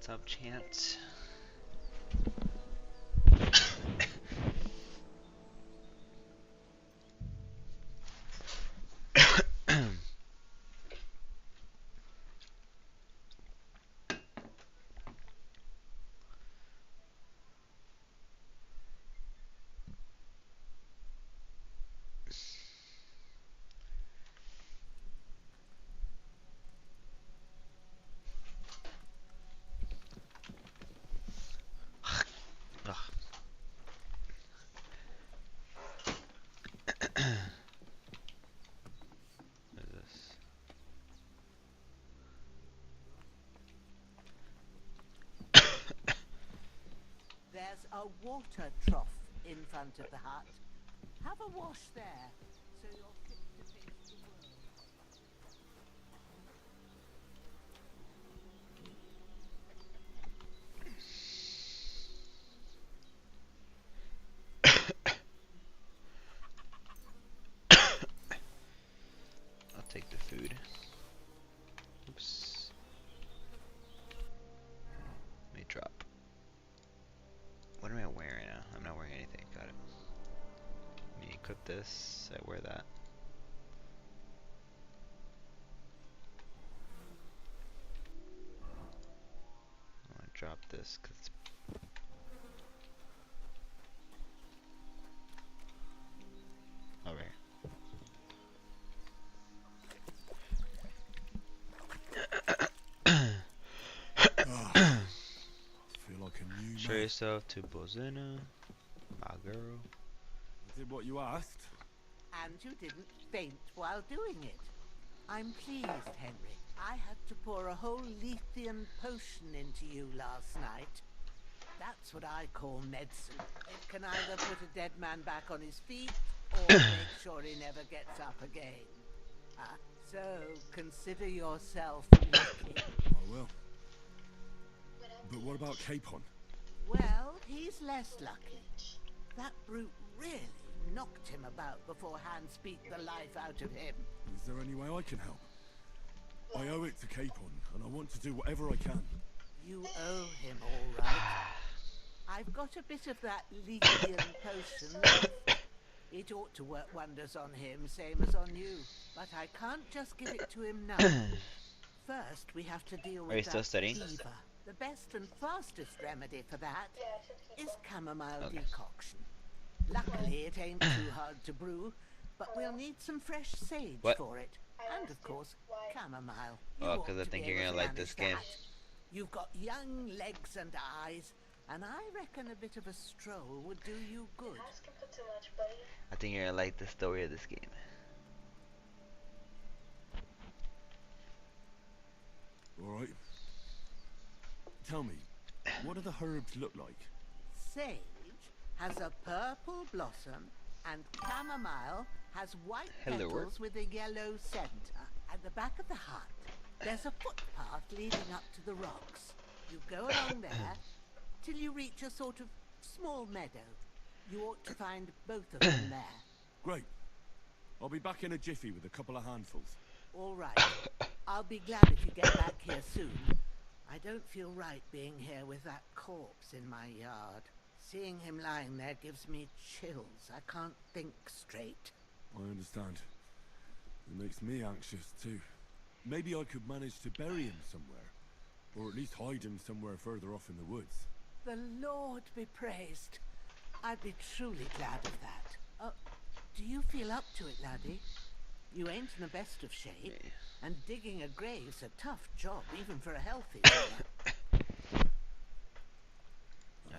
What's up, Chance? Ugh. What is this? There's a water trough in front of the hut. Have a wash there, so you're fit to face the world. I'll take the food. Oops. Let me drop. What am I wearing right now? I'm not wearing anything. Got it. Let me equip this. I wear that. I want to drop this because it's. Over here. Feel like a new Show man. yourself to Bozena, my girl. I did what you asked. And you didn't faint while doing it. I'm pleased, Henry. I had to pour a whole Lethean potion into you last night. That's what I call medicine. It can either put a dead man back on his feet, or make sure he never gets up again. So, consider yourself lucky. I will. But what about Capon? Well, he's less lucky. That brute really knocked him about before Hans beat the life out of him. Is there any way I can help? I owe it to Capon, and I want to do whatever I can. You owe him all right. I've got a bit of that Lethean potion left. It ought to work wonders on him, same as on you. But I can't just give it to him now. First, we have to deal Are you with still that studying? fever. The best and fastest remedy for that is chamomile Okay. decoction. Luckily, it ain't too hard to brew, but we'll need some fresh sage What? for it. And, of course, chamomile. Oh, You 'cause ought I to think be you're able gonna to like this manage game. that. You've got young legs and eyes, and I reckon a bit of a stroll would do you good. I think you're gonna like the story of this game. Alright. Tell me, what do the herbs look like? Sage has a purple blossom, and chamomile has white Hello. petals with a yellow center. At the back of the hut, there's a footpath leading up to the rocks. You go along there till you reach a sort of small meadow. You ought to find both of them there. Great. I'll be back in a jiffy with a couple of handfuls. All right. I'll be glad if you get back here soon. I don't feel right being here with that corpse in my yard. Seeing him lying there gives me chills. I can't think straight. I understand. It makes me anxious too. Maybe I could manage to bury him somewhere. Or at least hide him somewhere further off in the woods. The Lord be praised. I'd be truly glad of that. Do you feel up to it, laddie? You ain't in the best of shape, and digging a grave's a tough job, even for a healthy fella.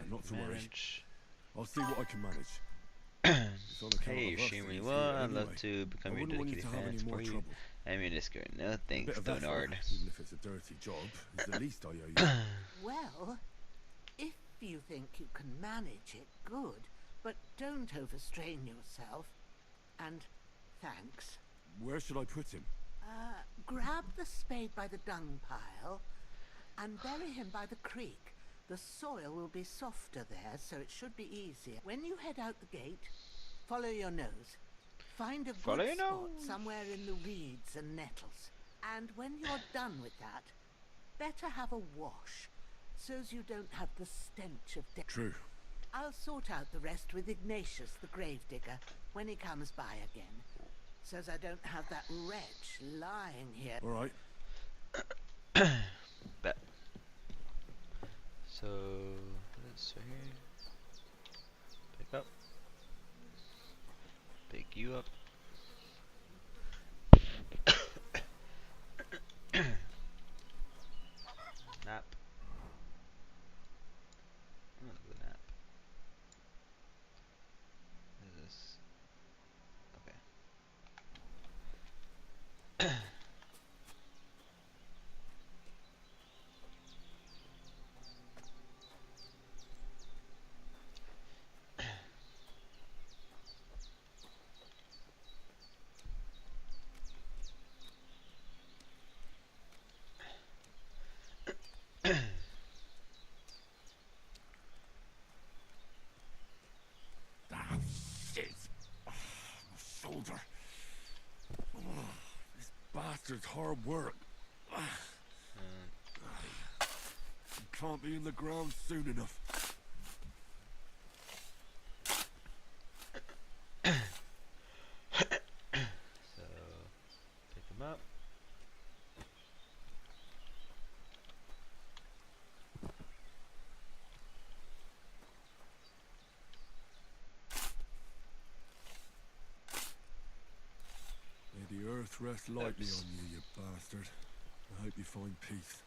Not to worry. Manage. I'll see what I can manage. It's on account Hey, of us Shimmy, that he's well, here I'd anyway. love to become I your wouldn't want you dedicated to have fan any more for you. trouble. I'm your Discord. No A thanks, bit of don't effort, hard. even if it's a dirty job, is the least I owe you. Well, if you think you can manage it, good, but don't overstrain yourself. And thanks. Where should I put him? Grab the spade by the dung pile and bury him by the creek. The soil will be softer there, so it should be easier. When you head out the gate, follow your nose. Find a Follow good your spot nose. somewhere in the reeds and nettles. And when you're done with that, better have a wash. so's you don't have the stench of death. True. I'll sort out the rest with Ignatius, the gravedigger, when he comes by again, so's I don't have that wretch lying here. All right. Bet. So this right here. Pick up. Pick you up. Nap. I'm gonna go nap. What is this? Okay. Ah, shit. Oh, my shoulder. Oh, this bastard's hard work. You can't be in the ground soon enough. So pick him up. May the earth rest lightly Oops. on you, you bastard. I hope you find peace.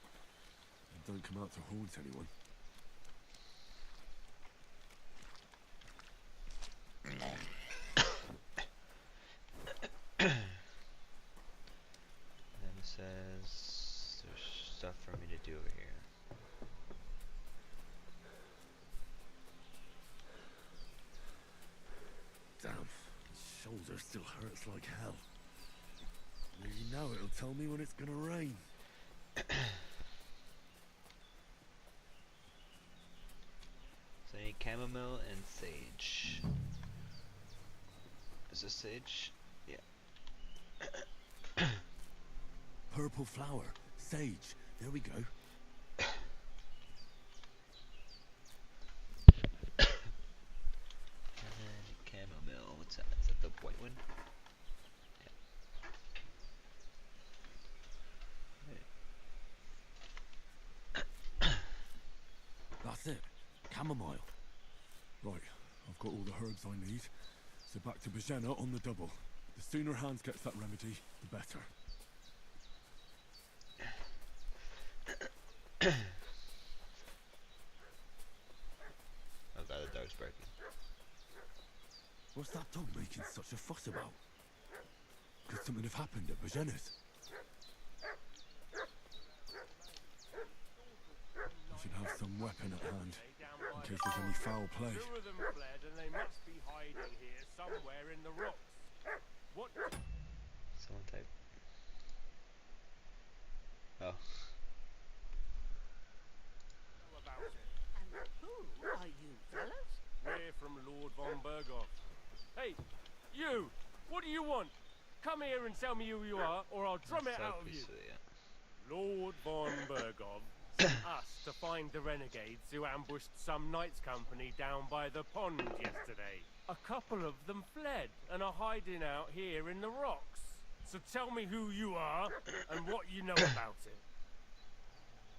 And don't come out to haunt anyone. Then it says there's stuff for me to do over here. Damn, my shoulder still hurts like hell. Maybe now it'll tell me when it's gonna rain. So I need chamomile and sage. Is this sage? Yeah. Purple flower, sage. There we go. And then chamomile. What's that? Is that the white one? That's it. Chamomile. Right, I've got all the herbs I need. So back to Bajena on the double. The sooner Hans gets that remedy, the better. Oh god, the dog's barking. What's that dog making such a fuss about? Could something have happened at Bajena's? I should have some weapon at hand, in case there's any foul play. Two of them fled and they must be hiding here somewhere in the rocks. What? Someone type. Oh. Know about it? And who are you, fellas? We're from Lord von Berghoff. Hey, you! What do you want? Come here and tell me who you are, or I'll drum it out of you. Lord von Berghoff sent us to find the renegades who ambushed some knights' company down by the pond yesterday. A couple of them fled and are hiding out here in the rocks. So tell me who you are and what you know about it.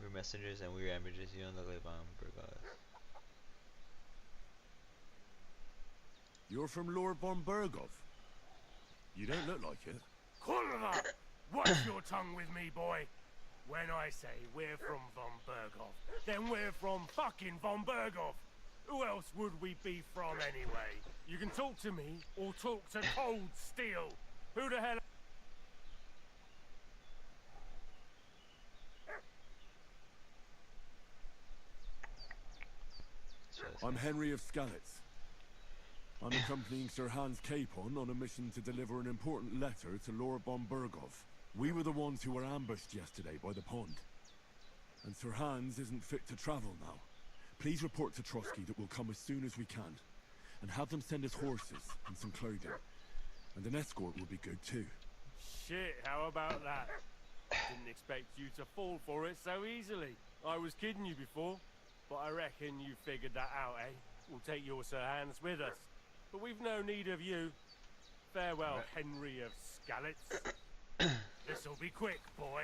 We're messengers and we're ambushes you on the Lebanon Burgos. You're from Lord von Berghoff? You don't look like it. Kulva! Watch your tongue with me, boy. When I say we're from von Berghoff, then we're from fucking von Berghoff. Who else would we be from anyway? You can talk to me or talk to cold steel. Who the hell? I'm Henry of Skalitz. I'm accompanying Sir Hans Capon on a mission to deliver an important letter to Lord von Berghoff. We were the ones who were ambushed yesterday by the pond. And Sir Hans isn't fit to travel now. Please report to Trotsky that we'll come as soon as we can. And have them send us horses and some clothing. And an escort will be good too. Shit, how about that? Didn't expect you to fall for it so easily. I was kidding you before. But I reckon you figured that out, eh? We'll take your Sir Hans with us. But we've no need of you. Farewell, Henry of Skalitz. This'll be quick, boy.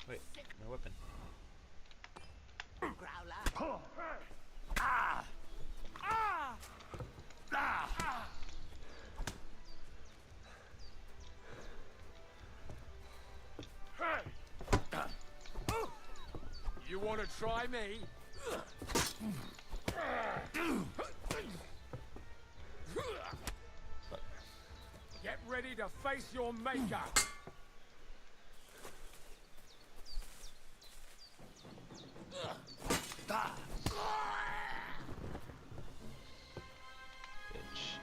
Wait, no weapon. Growler. Ah! Ah! Ah! You want to try me? Get ready to face your maker. Bitch.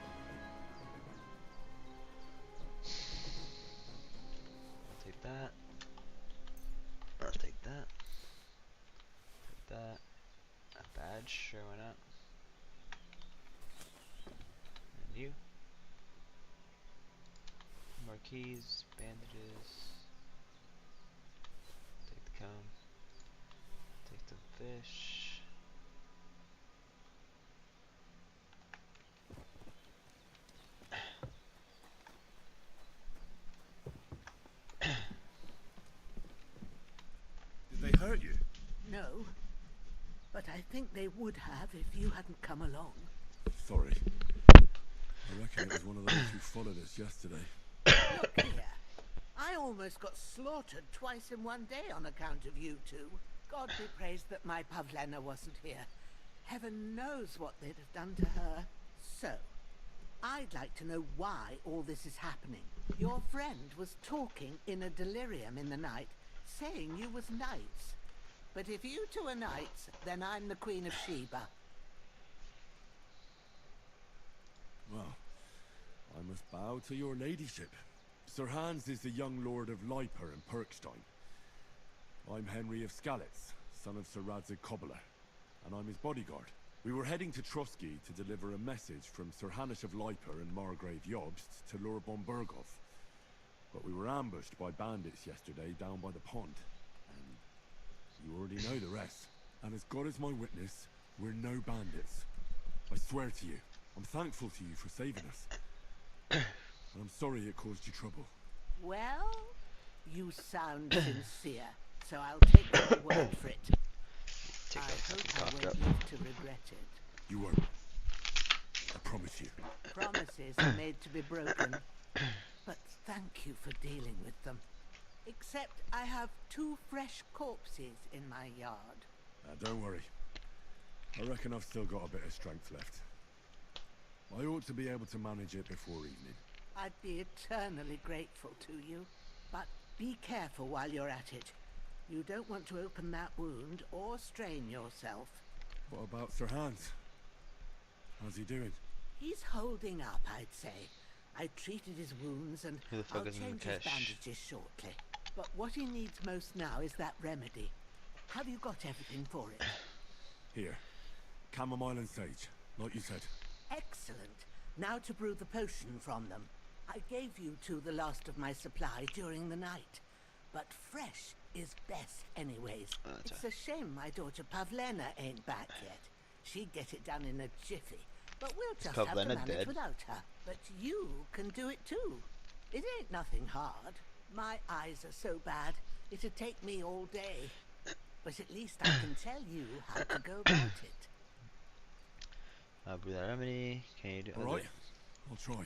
Take that. I'll take that. Take that. A badge, sure, why not? And you. More keys, bandages. Take the comb. Take the fish. Did they hurt you? No. But I think they would have if you hadn't come along. Sorry. I reckon it was one of those who followed us yesterday. Look here. I almost got slaughtered twice in one day on account of you two. God be praised that my Pavlena wasn't here. Heaven knows what they'd have done to her. So, I'd like to know why all this is happening. Your friend was talking in a delirium in the night, saying you was knights. But if you two are knights, then I'm the Queen of Sheba. Well, I must bow to your ladyship. Sir Hans is the young lord of Leiper and Perkstein. I'm Henry of Skalitz, son of Sir Radzig Cobbler, and I'm his bodyguard. We were heading to Trusky to deliver a message from Sir Hanish of Leiper and Margrave Jobst to Lord von Berghoff. But we were ambushed by bandits yesterday down by the pond. And you already know the rest. And as God is my witness, we're no bandits. I swear to you, I'm thankful to you for saving us. And I'm sorry it caused you trouble. Well, you sound sincere, so I'll take your word for it. Take I that hope fucking I cough won't drop. live to regret it. You won't. I promise you. Promises are made to be broken, but thank you for dealing with them. Except I have 2 fresh corpses in my yard. Don't worry. I reckon I've still got a bit of strength left. I ought to be able to manage it before evening. I'd be eternally grateful to you, but be careful while you're at it. You don't want to open that wound or strain yourself. What about Sir Hans? How's he doing? He's holding up, I'd say. I treated his wounds and Who the fuck I'll is change his Mukesh? bandages shortly. But what he needs most now is that remedy. Have you got everything for it? Here. Chamomile and sage, like you said. Excellent. Now to brew the potion from them. I gave you 2 the last of my supply during the night. But fresh is best anyways. It's a shame my daughter Pavlena ain't back yet. She'd get it done in a jiffy. But we'll just have to Pavlena manage dead? without her. But you can do it too. It ain't nothing hard. My eyes are so bad, it'd take me all day. But at least I can tell you how to go about it. I'll brew that remedy. Can you do Alright, I'll try.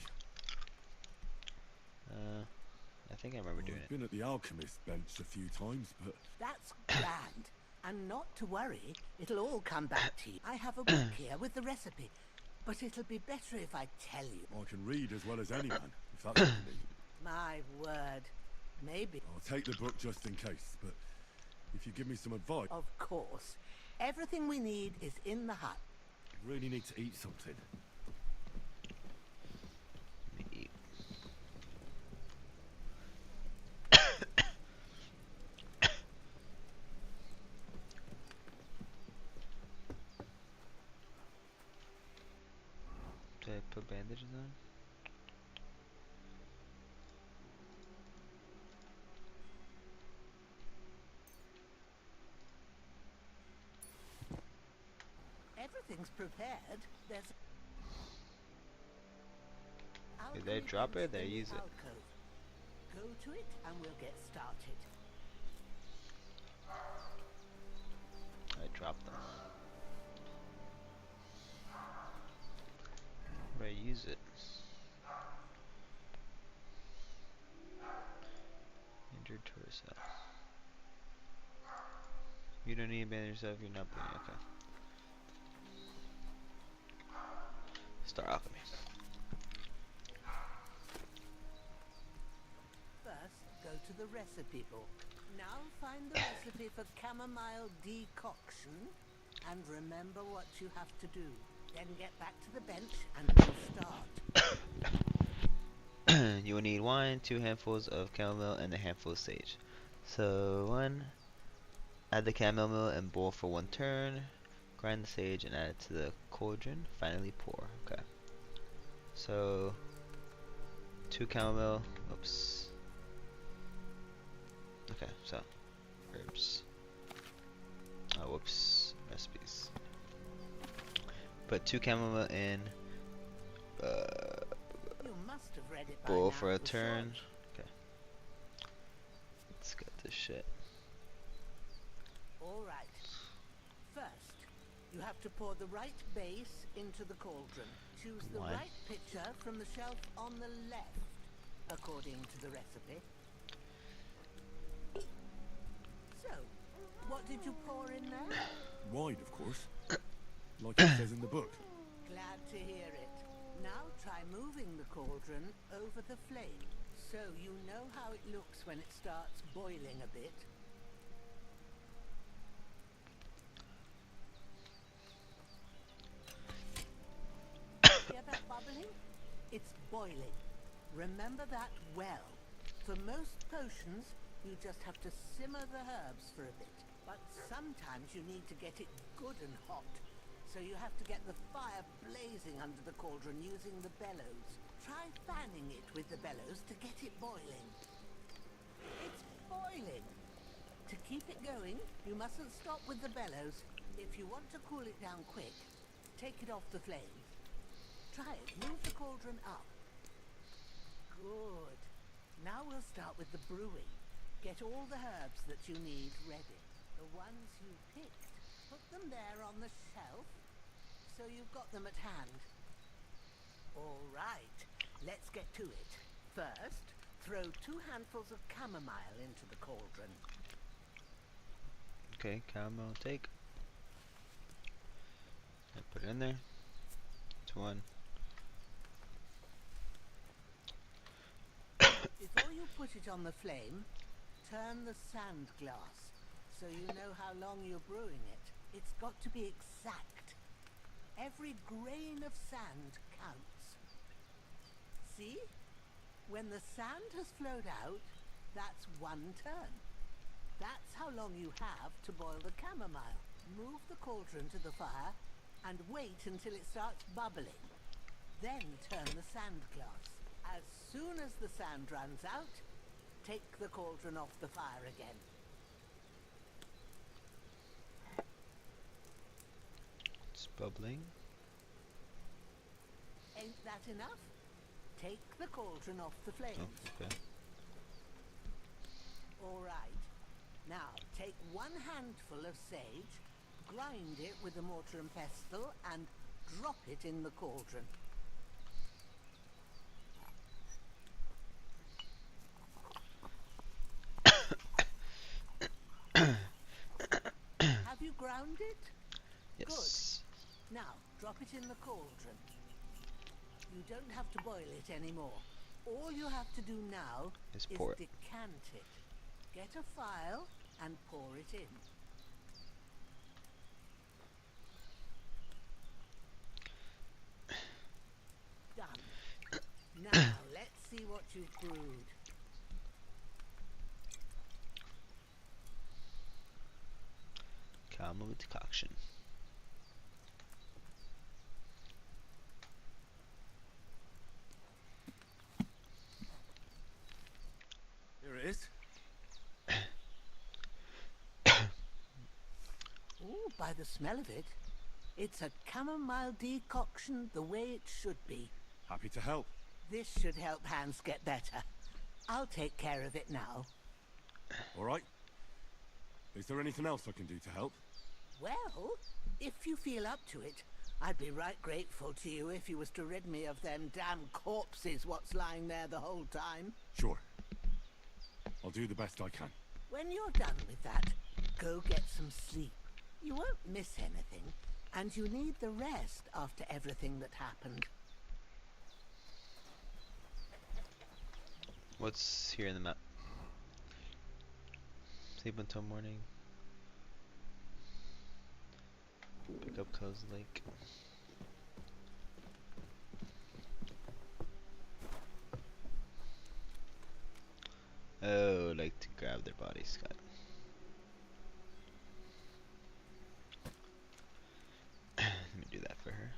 I think I remember doing I've it. been at the alchemist bench a few times, but That's grand. And not to worry, it'll all come back to you. I have a book here with the recipe, but it'll be better if I tell you. I can read as well as any man, if that's what you need. My word. Maybe. I'll take the book just in case, but if you give me some advice... Of course. Everything we need is in the hut. I really need to eat something. Let me eat. Did I put bandages on? everything's prepared, there's If they drop it, they use it. alcove. Go to it and we'll get started. I dropped them. How do I use it? Injured torso. You don't need to abandon yourself, you're not bleeding. Okay. Star alchemy. First, go to the recipe book. Now find the recipe for chamomile decoction and remember what you have to do. Then get back to the bench and we'll start. You will need 1, 2 handfuls of chamomile and a handful of sage. So 1, add the chamomile and boil for 1 turn. Grind the sage and add it to the cauldron. Finally pour. Okay. So 2 chamomile. Oops. Okay, so herbs. Oh, whoops. Recipes. Put 2 chamomile in. You must have read it by Boil now, for a the turn. salt. Okay. Let's get this shit. All right. First, you have to pour the right base into the cauldron. Choose the Why? right pitcher from the shelf on the left, according to the recipe. So, what did you pour in there? Wide, of course. Like it says in the book. Glad to hear it. Now try moving the cauldron over the flame, so you know how it looks when it starts boiling a bit. Hear that bubbling? It's boiling. Remember that well. For most potions, you just have to simmer the herbs for a bit. But sometimes you need to get it good and hot. So you have to get the fire blazing under the cauldron using the bellows. Try fanning it with the bellows to get it boiling. It's boiling. To keep it going, you mustn't stop with the bellows. If you want to cool it down quick, take it off the flames. Try it. Move the cauldron up. Good. Now we'll start with the brewing. Get all the herbs that you need ready. The ones you picked. Put them there on the shelf, so you've got them at hand. All right, let's get to it. First, throw 2 handfuls of chamomile into the cauldron. Okay, chamomile take. I put it in there. It's 1. Before you put it on the flame, turn the sand glass, so you know how long you're brewing it. It's got to be exact. Every grain of sand counts. See? When the sand has flowed out, that's 1 turn. That's how long you have to boil the chamomile. Move the cauldron to the fire and wait until it starts bubbling. Then turn the sand glass. As soon as the sand runs out, take the cauldron off the fire again. It's bubbling. Ain't that enough? Take the cauldron off the flames. Oh, okay. All right. Now, take 1 handful of sage, grind it with a mortar and pestle, and drop it in the cauldron. Have you ground it? Yes. Good. Now, drop it in the cauldron. You don't have to boil it anymore. All you have to do now Is is pour it. decant it. Get a phial and pour it in. Done. Now, let's see what you've brewed. Chamomile decoction. Here it is. Ooh, by the smell of it, It's a chamomile decoction the way it should be. Happy to help. This should help Hans get better. I'll take care of it now. All right. Is there anything else I can do to help? Well, if you feel up to it, I'd be right grateful to you if you was to rid me of them damn corpses what's lying there the whole time. Sure. I'll do the best I can. When you're done with that, go get some sleep. You won't miss anything, and you need the rest after everything that happened. What's here in the map? Sleep until morning. Pick up Co's Lake. Oh, like to grab their bodies, Scott. Let me do that for her.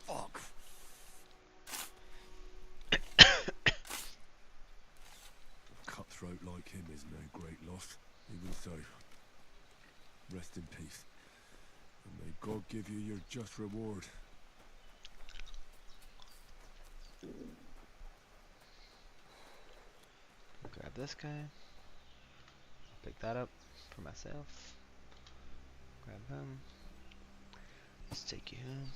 Fuck. A cutthroat like him is no great loss. Even so, rest in peace. And may God give you your just reward. Grab this guy. Pick that up for myself. Grab him. Let's take you home.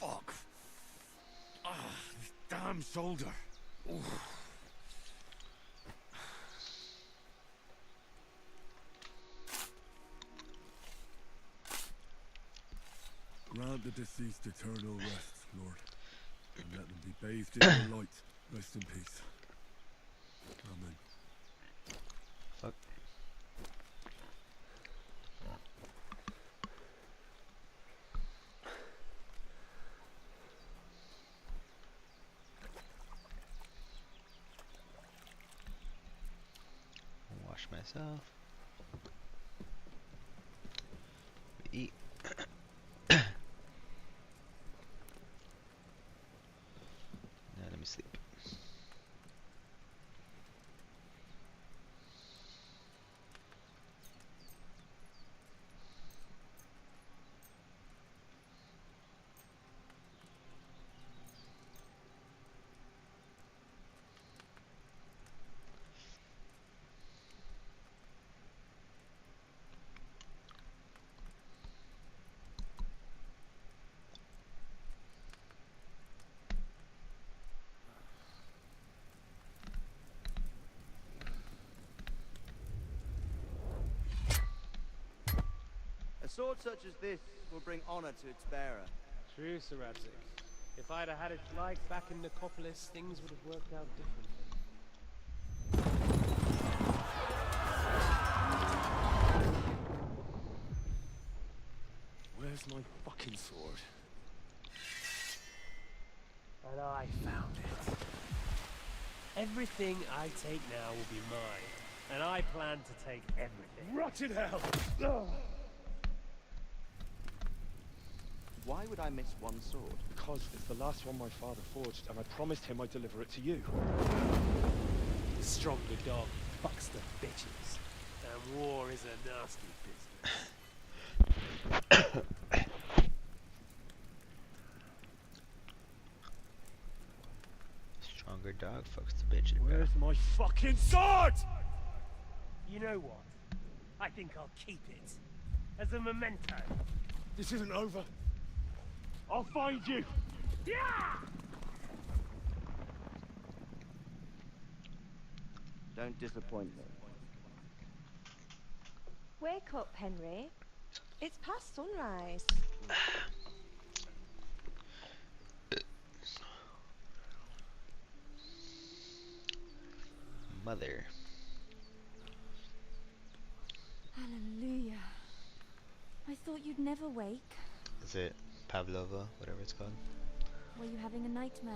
Fuck. This damn shoulder. Oof. Grant the deceased eternal rest, Lord, and let them be bathed in your light. Rest in peace. Amen. Fuck. Wash myself. Eat. Now let me sleep. A sword such as this will bring honor to its bearer. True, Sir Radzik. If I'd have had its like back in Nicopolis, things would have worked out differently. Where's my fucking sword? And I found it. Everything I take now will be mine, and I plan to take everything. Rotted hell! Why would I miss one sword? Because it's the last one my father forged, and I promised him I'd deliver it to you. The stronger dog fucks the bitches. And war is a nasty business. Stronger dog fucks the bitch. Where's my fucking sword? You know what? I think I'll keep it. As a memento. This isn't over. I'll find you. Yeah! Don't disappoint me. Wake up, Henry. It's past sunrise. Mother. Hallelujah. I thought you'd never wake. Is it Pavlova, whatever it's called? Were you having a nightmare?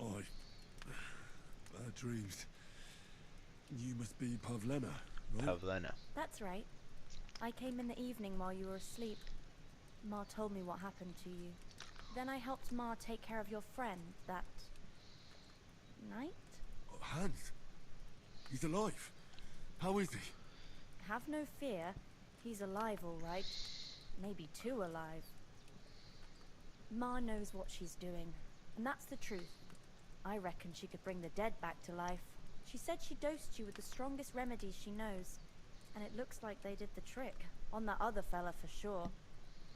Bad dreams. You must be Pavlena, right? Pavlena. That's right. I came in the evening while you were asleep. Ma told me what happened to you. Then I helped Ma take care of your friend that night? Oh, Hans. He's alive. How is he? Have no fear. He's alive, all right. Maybe too alive. Ma knows what she's doing, and that's the truth. I reckon she could bring the dead back to life. She said she dosed you with the strongest remedies she knows, and it looks like they did the trick. On that other fella for sure.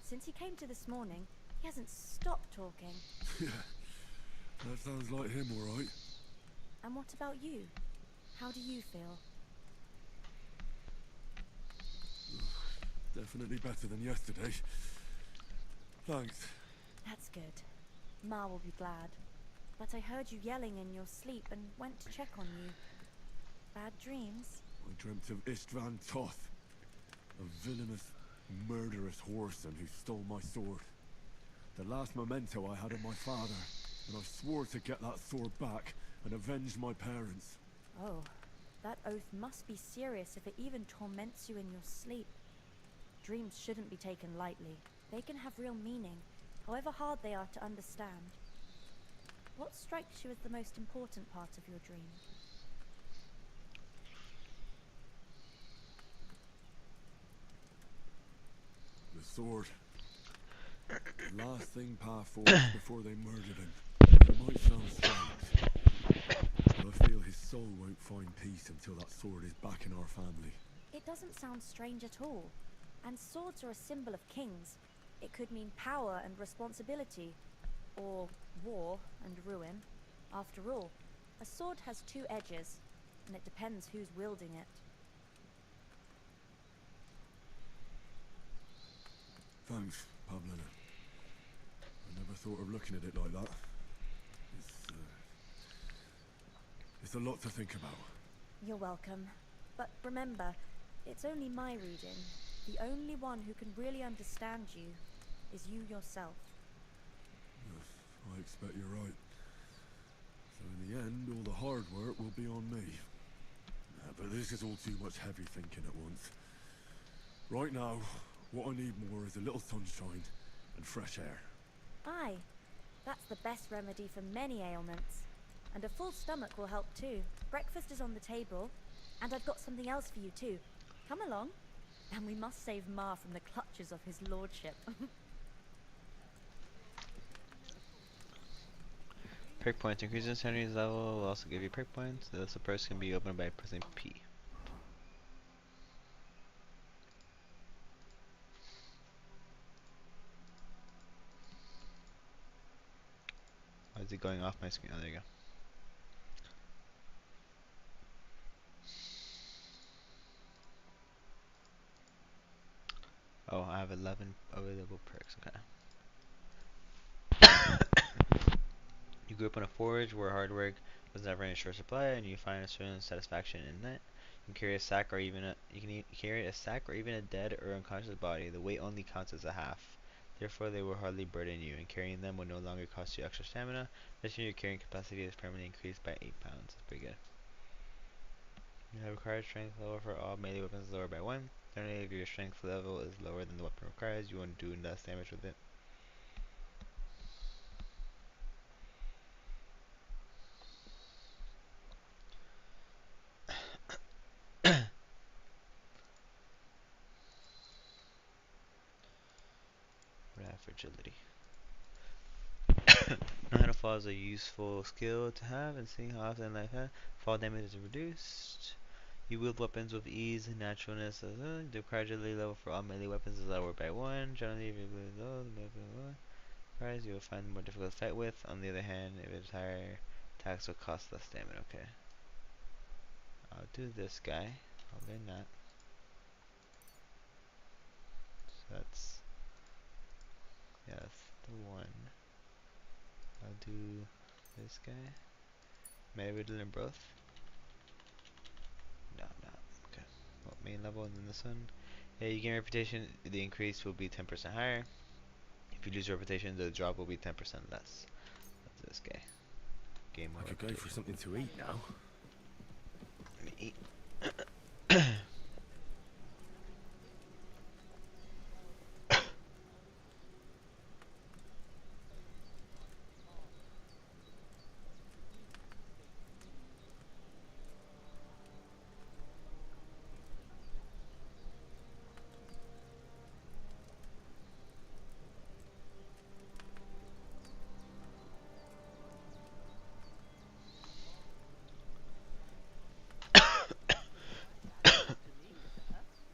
Since he came to this morning, he hasn't stopped talking. Yeah, that sounds like him, all right. And what about you? How do you feel? Definitely better than yesterday. Thanks. That's good. Ma will be glad. But I heard you yelling in your sleep and went to check on you. Bad dreams? I dreamt of Istvan Toth, a villainous, murderous whoreson who stole my sword. The last memento I had of my father, and I swore to get that sword back and avenge my parents. Oh, that oath must be serious if it even torments you in your sleep. Dreams shouldn't be taken lightly. They can have real meaning, however hard they are to understand. What strikes you as the most important part of your dream? The sword. The last thing Pa forged before they murdered him. It might sound strange, but I feel his soul won't find peace until that sword is back in our family. It doesn't sound strange at all. And swords are a symbol of kings. It could mean power and responsibility, or war and ruin. After all, a sword has two edges, and it depends who's wielding it. Thanks, Pavlena. I never thought of looking at it like that. It's a lot to think about. You're welcome. But remember, it's only my reading. The only one who can really understand you is you yourself. Yes, I expect you're right. So in the end, all the hard work will be on me. But this is all too much heavy thinking at once. Right now, what I need more is a little sunshine and fresh air. Aye, that's the best remedy for many ailments. And a full stomach will help too. Breakfast is on the table, and I've got something else for you too. Come along, and we must save Ma from the clutches of his lordship. Perk points. Increases Henry's level will also give you perk points. The list of perks can be opened by pressing P. Why is it going off my screen? Oh, there you go. Oh, I have 11 available perks. Okay. You grew up in a forge where hard work was never in short supply, and you find a certain satisfaction in it. You can carry a sack or even a, you can carry a sack or even a dead or unconscious body. The weight only counts as a half. Therefore, they will hardly burden you, and carrying them will no longer cost you extra stamina. Additionally, your carrying capacity is permanently increased by 8 pounds. That's pretty good. You have required strength level for all melee weapons is lowered by 1. Generally, if your strength level is lower than the weapon requires, you won't do less damage with it. What do I have for agility? Know how to fall is a useful skill to have, and seeing how often life has fall damage is reduced. You wield weapons with ease and naturalness. The required agility level for all melee weapons is lowered by 1. Generally, if you ability low, the weapon requires you will find it more difficult to fight with. On the other hand, if it's higher, attacks will cost less stamina. Okay. I'll do this guy. I'll learn that. So that's the one. I'll do this guy. Maybe we'll learn both. No, no. Okay. Well, main level and then this one. Yeah, you gain reputation. The increase will be 10% higher. If you lose your reputation, the drop will be 10% less. That's this guy. Gain more I could go reputation. for something to eat now. Let me eat.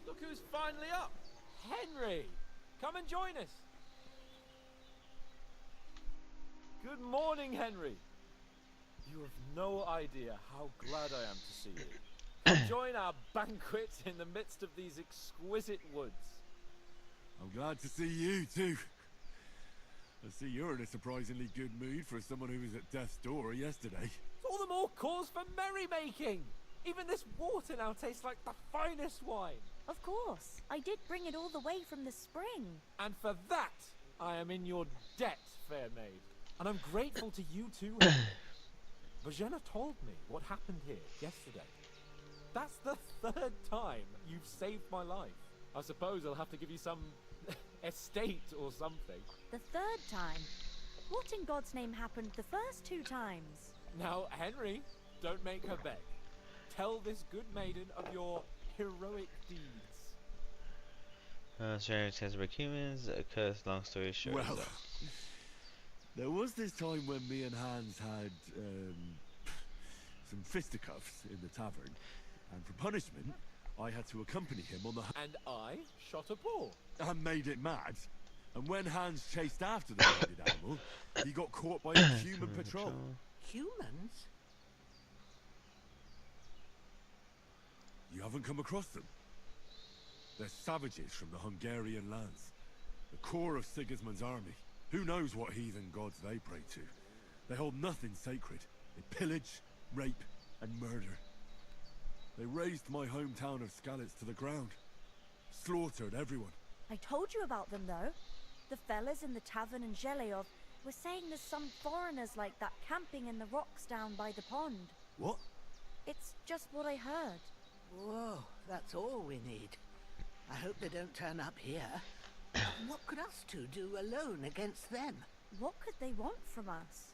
Look who's finally up! Henry! Come and join us! Good morning, Henry! You have no idea how glad I am to see you. Come join our banquet in the midst of these exquisite woods. I'm glad to see you too. I see you're in a surprisingly good mood for someone who was at death's door yesterday. All the more cause for merrymaking! Even this water now tastes like the finest wine. Of course. I did bring it all the way from the spring. And for that, I am in your debt, fair maid. And I'm grateful to you too, Henry. Virginia told me what happened here yesterday. That's the 3rd time you've saved my life. I suppose I'll have to give you some estate or something. The 3rd time? What in God's name happened the first 2 times? Now, Henry, don't make her beg. Tell this good maiden of your heroic deeds. Stranger says about humans, because long story short. Well, there was this time when me and Hans had some fisticuffs in the tavern, and for punishment, I had to accompany him on the And I shot a ball. and made it mad. And when Hans chased after the wounded animal, he got caught by a human patrol. Humans? You haven't come across them? They're savages from the Hungarian lands, the core of Sigismund's army. Who knows what heathen gods they pray to? They hold nothing sacred. They pillage, rape, and murder. They razed my hometown of Skalitz to the ground. Slaughtered everyone. I told you about them, though. The fellas in the tavern in Zheleov were saying there's some foreigners like that camping in the rocks down by the pond. What? It's just what I heard. Whoa, that's all we need. I hope they don't turn up here. What could us two do alone against them? What could they want from us?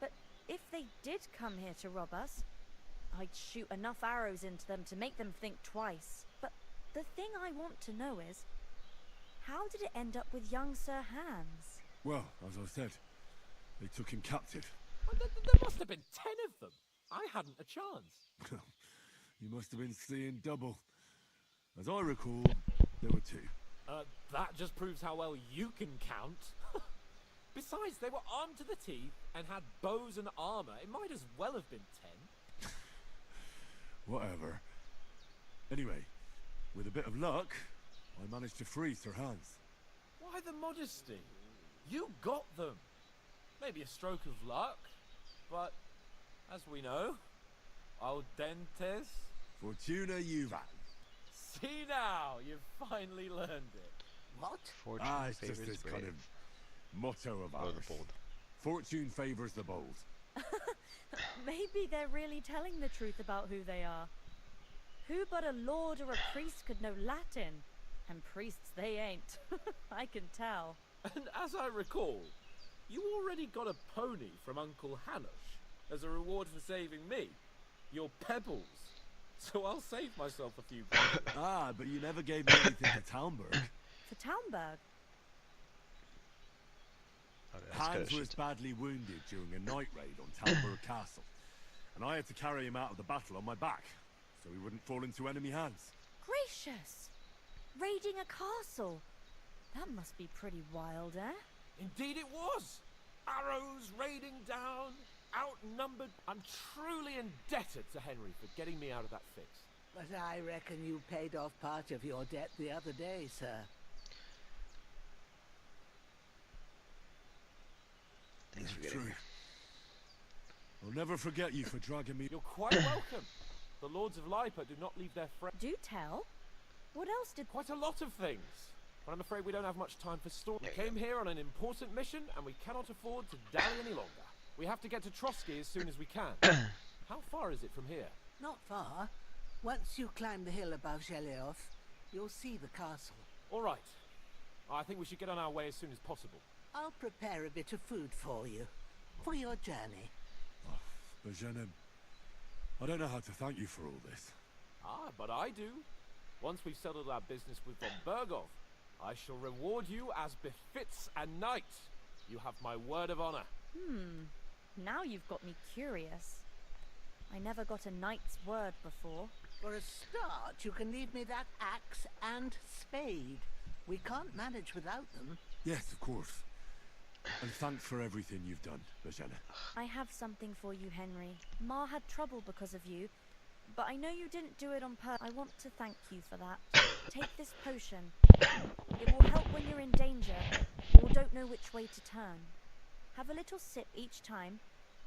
But if they did come here to rob us, I'd shoot enough arrows into them to make them think twice. But the thing I want to know is, how did it end up with young Sir Hans? Well, as I said, they took him captive. Well, there must have been 10 of them. I hadn't a chance. You must have been seeing double. As I recall, there were 2. That just proves how well you can count. Besides, they were armed to the teeth and had bows and armor. It might as well have been 10. Whatever. Anyway, with a bit of luck, I managed to free Sir Hans. Why the modesty? You got them. Maybe a stroke of luck, but as we know, al dentes. Fortuna Juvan. See now, you've finally learned it. What? Fortune It's just favors this brave. kind of motto of Or ours. the bold. Fortune favors the bold. Maybe they're really telling the truth about who they are. Who but a lord or a priest could know Latin? And priests they ain't. I can tell. And as I recall, you already got a pony from Uncle Hanosh as a reward for saving me. Your pebbles. So I'll save myself a few pennies. But you never gave me anything to Talmberg. For Townberg? Okay, that's Hans good. was badly wounded during a night raid on Talmberg Castle, and I had to carry him out of the battle on my back, so he wouldn't fall into enemy hands. Gracious! Raiding a castle? That must be pretty wild, eh? Indeed it was. Arrows raining down, outnumbered. I'm truly indebted to Henry for getting me out of that fix. But I reckon you paid off part of your debt the other day, sir. Thanks for True. getting me. I'll never forget you for dragging me. You're quite welcome. The Lords of Lipa do not leave their friends. Do tell. What else did... Quite a lot of things. But I'm afraid we don't have much time for story. We came here on an important mission, and we cannot afford to dally any longer. We have to get to Trotsky as soon as we can. How far is it from here? Not far. Once you climb the hill above Zheleov, you'll see the castle. All right. I think we should get on our way as soon as possible. I'll prepare a bit of food for you, for your journey. Bozhena, I don't know how to thank you for all this. But I do. Once we've settled our business with von Bergov, I shall reward you as befits a knight. You have my word of honor. Now you've got me curious. I never got a knight's word before. For a start, you can leave me that axe and spade. We can't manage without them. Yes, of course. And thanks for everything you've done, Bozhena. I have something for you, Henry. Ma had trouble because of you, but I know you didn't do it on purpose. I want to thank you for that. Take this potion. It will help when you're in danger or don't know which way to turn. Have a little sip each time,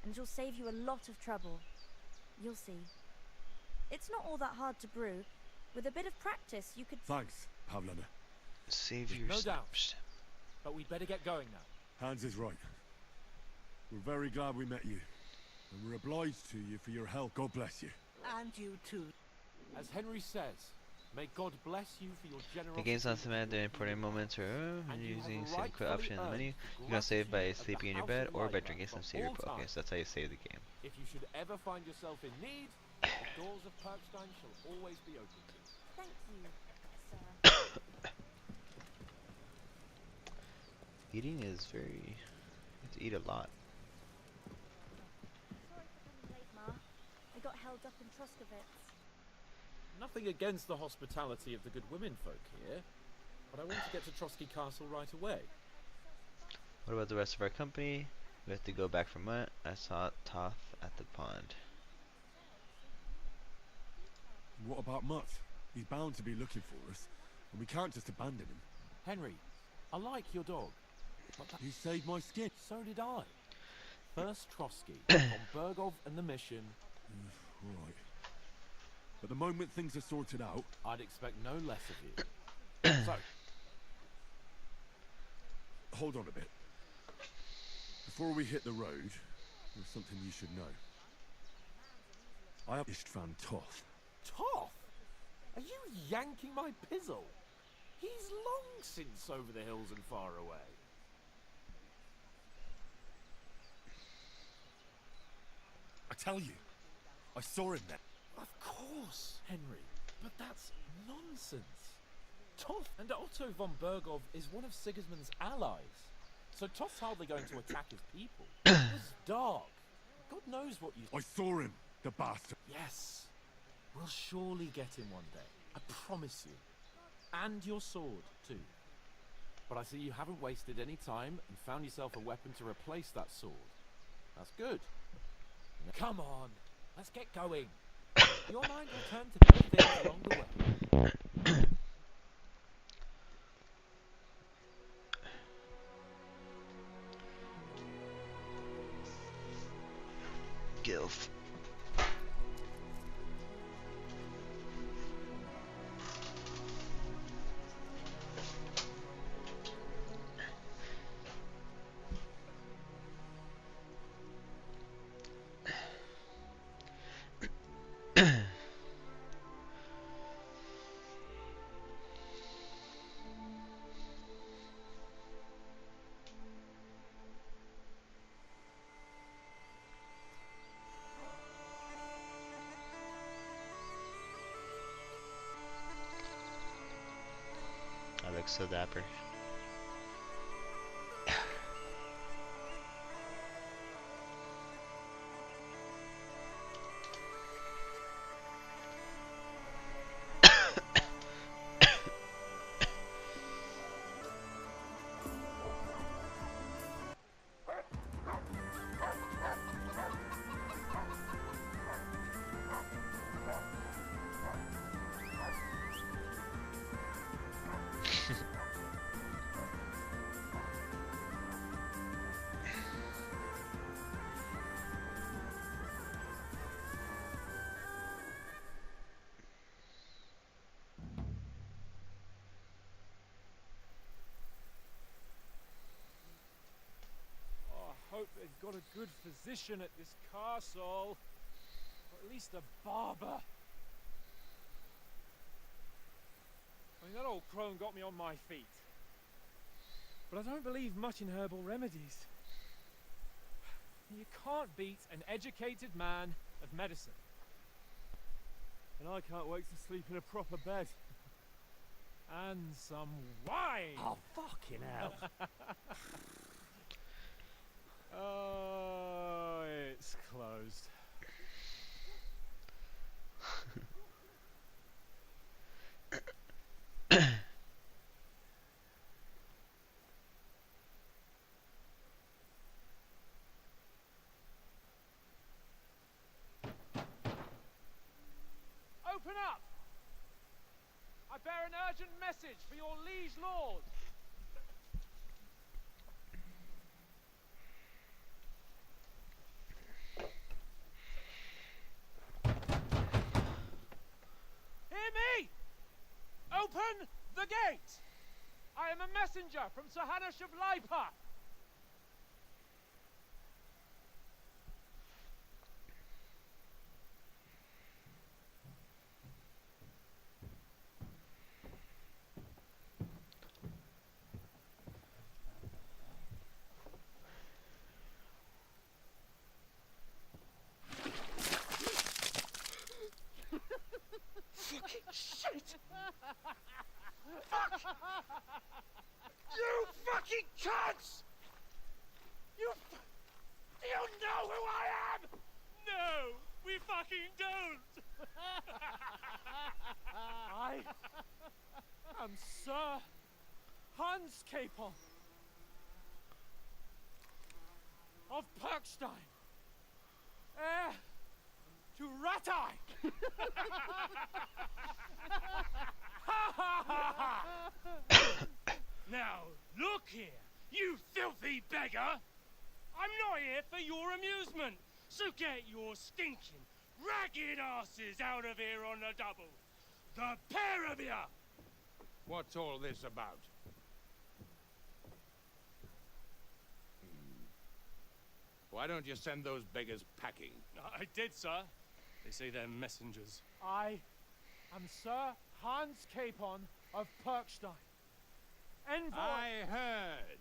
and it'll save you a lot of trouble. You'll see. It's not all that hard to brew. With a bit of practice, you could... Thanks, Pavlena. Save your No doubt. snaps. But we'd better get going now. Hans is right. We're very glad we met you. And we're obliged to you for your help. God bless you. And you too. As Henry says, may God bless you for your The generosity. game's not commanded during important moments or when you using have save quit rightfully option in the menu. earned You can save by gratitude of sleeping in the your House bed of or by Lipa drinking some from save your all Okay, time. so that's how you save the game. If you should ever find yourself in need, the doors of Perkstein shall always be open to you. Thank you, sir. Eating is very... You have to eat a lot. Sorry for coming late, Ma. I got held up in Troskovitz. Nothing against the hospitality of the good women folk here, but I want to get to Trotsky Castle right away. What about the rest of our company? We have to go back for Mutt. I saw Toth at the pond. What about Mutt? He's bound to be looking for us, and we can't just abandon him. Henry, I like your dog, but He saved my skin. so did I. First Trotsky, von Bergov and the mission. All right. But the moment things are sorted out, I'd expect no less of you. So, hold on a bit. Before we hit the road, there's something you should know. I have Istvan Toth. Toth? Are you yanking my pizzle? He's long since over the hills and far away. I tell you, I saw him there. Of course, Henry, but that's nonsense. Toth and Otto von Bergov is one of Sigismund's allies, so Toth's hardly going to attack his people. It was dark. God knows what you... I saw him, the bastard. Yes, we'll surely get him one day. I promise you. And your sword, too. But I see you haven't wasted any time and found yourself a weapon to replace that sword. That's good. Come on, let's get going. Your mind will turn to better things along the way. Gilf. looks so dapper. Oh, I hope they've got a good physician at this castle. Or at least a barber. I mean, that old crone got me on my feet. But I don't believe much in herbal remedies. You can't beat an educated man of medicine. And I can't wait to sleep in a proper bed. And some wine! Oh, fucking hell. Oh, it's closed. Open up! I bear an urgent message for your liege lord. Hear me! Open the gate! I am a messenger from Sir Hanush of Lipa. Fucking shit! Fuck! You fucking cunts! Do you know who I am? No, we fucking don't. I am Sir Hans Capon of Perkstein, heir to Ratai. Now, look here, you filthy beggar. I'm not here for your amusement, so get your stinking, ragged asses out of here on the double. The pair of you! What's all this about? Why don't you send those beggars packing? I did, sir. They say they're messengers. I am Sir Hans Capon of Perkstein. Envoy... I heard.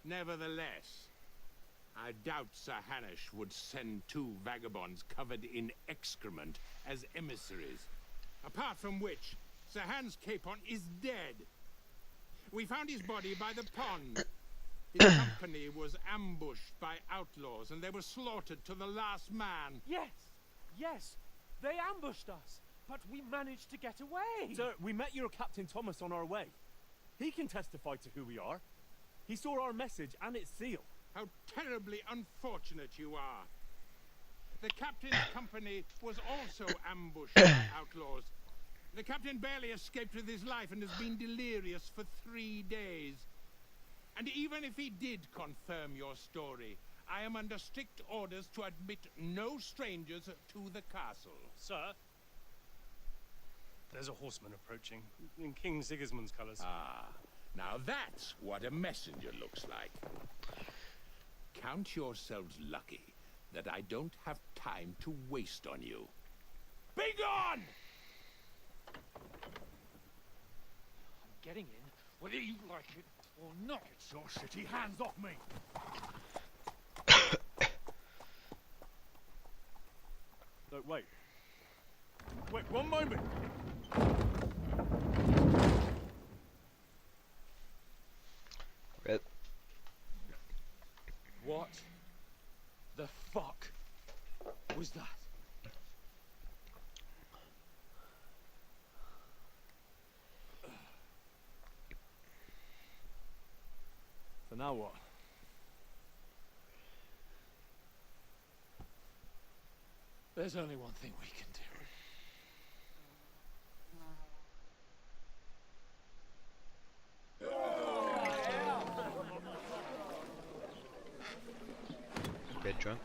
Nevertheless, I doubt Sir Hanush would send two vagabonds covered in excrement as emissaries. Apart from which, Sir Hans Capon is dead. We found his body by the pond. His company was ambushed by outlaws and they were slaughtered to the last man. Yes, yes, they ambushed us, but we managed to get away. Sir, we met your Captain Thomas on our way. He can testify to who we are. He saw our message and its seal. How terribly unfortunate you are. The captain's company was also ambushed by outlaws. The captain barely escaped with his life and has been delirious for 3 days. And even if he did confirm your story, I am under strict orders to admit no strangers to the castle. Sir, there's a horseman approaching in King Sigismund's colours. Ah, now that's what a messenger looks like. Count yourselves lucky that I don't have time to waste on you. Be gone! I'm getting in, whether you like it or not. Get your shitty hands off me! No, wait. Wait, one moment! What the fuck was that? So now what? There's only one thing we can do. Get drunk.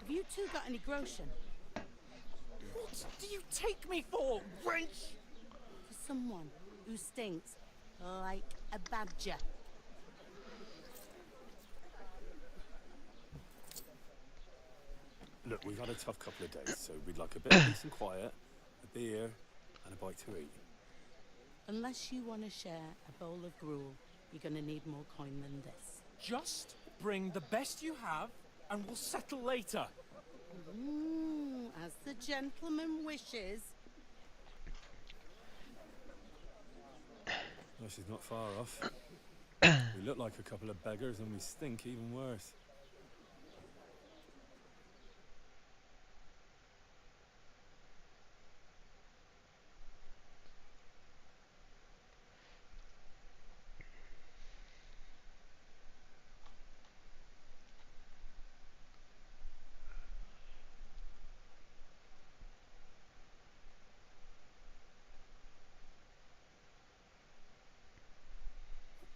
Have you two got any groschen? What do you take me for, wench? For someone who stinks like a badger. Look, we've had a tough couple of days, so we'd like a bit of peace and quiet, a beer, and a bite to eat. Unless you want to share a bowl of gruel, you're going to need more coin than this. Just bring the best you have, and we'll settle later. As the gentleman wishes. Well, she's not far off. We look like a couple of beggars, and we stink even worse.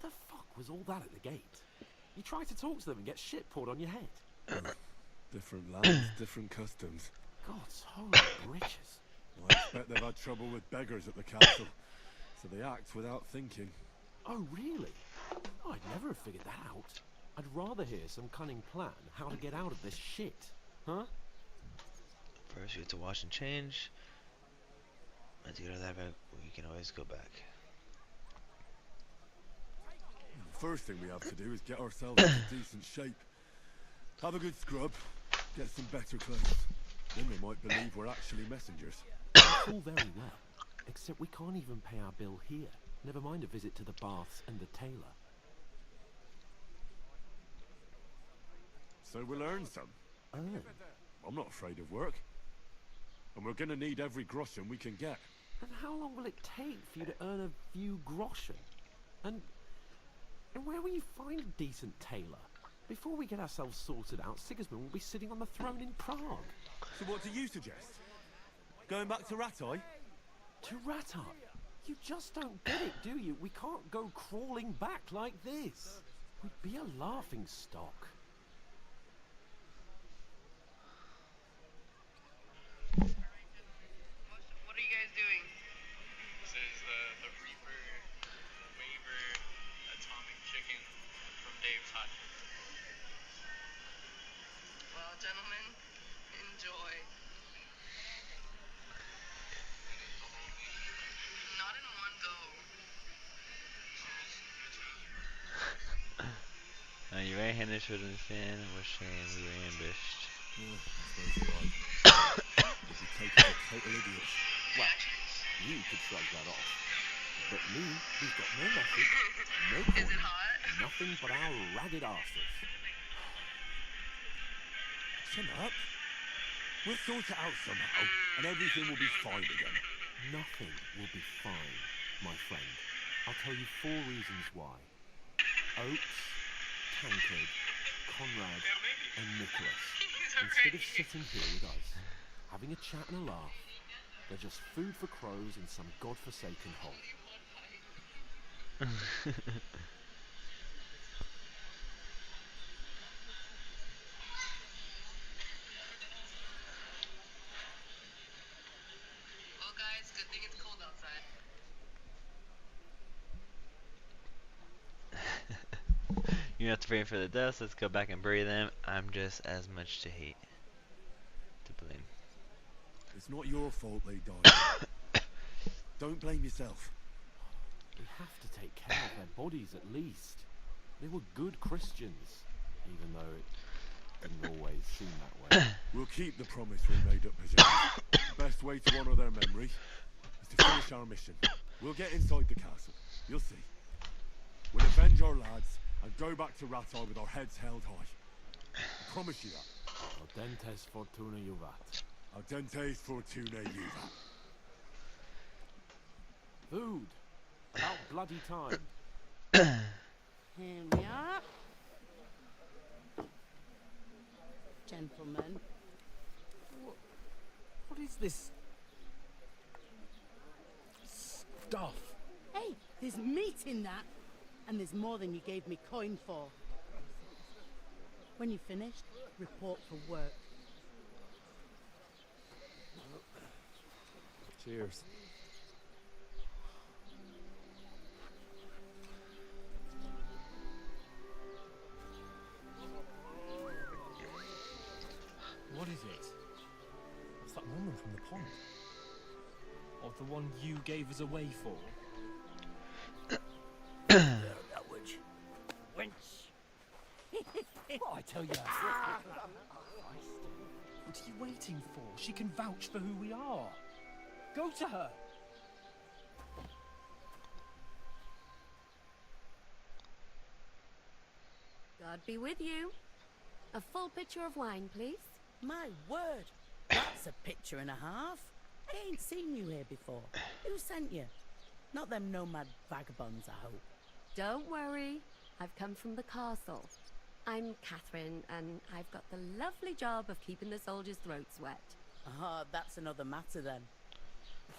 What the fuck was all that at the gate? You try to talk to them and get shit poured on your head. Different lands, different customs. God's holy britches. I expect they've had trouble with beggars at the castle, so they act without thinking. Oh, really? Oh, I'd never have figured that out. I'd rather hear some cunning plan how to get out of this shit. Huh? First, we have to wash and change. And to get out of that, we can always go back. The first thing we have to do is get ourselves into decent shape. Have a good scrub, get some better clothes. Then they might believe we're actually messengers. That's all very well, except we can't even pay our bill here. Never mind a visit to the baths and the tailor. So we'll earn some. Oh. I'm not afraid of work. And we're gonna need every groschen we can get. And how long will it take for you to earn a few groschen? And where will you find a decent tailor? Before we get ourselves sorted out, Sigismund will be sitting on the throne in Prague. So what do you suggest? Going back to Ratai? To Ratai? You just don't get it, do you? We can't go crawling back like this. We'd be a laughing stock. What are you guys doing? This is the Reaper Waver Atomic Chicken from Dave's Hut. Well, gentlemen, enjoy. Not in one go. You right-handed should understand. What shame we were ambushed. Yeah, I suppose you're right. If you take us as total idiots. Well, you could shrug that off. But me, we've got no message, no coin, Is it hot? nothing but our ragged arses. Chin up. We'll sort it out somehow, and everything will be fine again. Nothing will be fine, my friend. I'll tell you 4 reasons why. Oates, Tankard, Conrad, and Nicholas. Instead of sitting here with us, having a chat and a laugh, they're just food for crows in some godforsaken hole. Well, guys, good thing it's cold outside. You have to pray for the deaths. Let's go back and bury them. I'm just as much to hate. To blame. It's not your fault they died. Don't blame yourself. We have to take care of their bodies at least. They were good Christians, even though it didn't always seem that way. We'll keep the promise we made at Pajot. The best way to honor their memory is to finish our mission. We'll get inside the castle. You'll see. We'll avenge our lads and go back to Ratai with our heads held high. I promise you that. Audentes fortuna juvat. Audentes fortuna juvat. Food. About bloody time. Here we are. Gentlemen. What is this stuff? Hey, there's meat in that. And there's more than you gave me coin for. When you're finished, report for work. Cheers. What is it? What's that woman from the pond? Or the one you gave us away for? That witch. Wench. What I tell you? What are you waiting for? She can vouch for who we are. Go to her. God be with you. A full pitcher of wine, please. My word. That's a picture and a half. I ain't seen you here before. Who sent you? Not them nomad vagabonds, I hope. Don't worry. I've come from the castle. I'm Catherine, and I've got the lovely job of keeping the soldiers' throats wet. Ah, that's another matter then.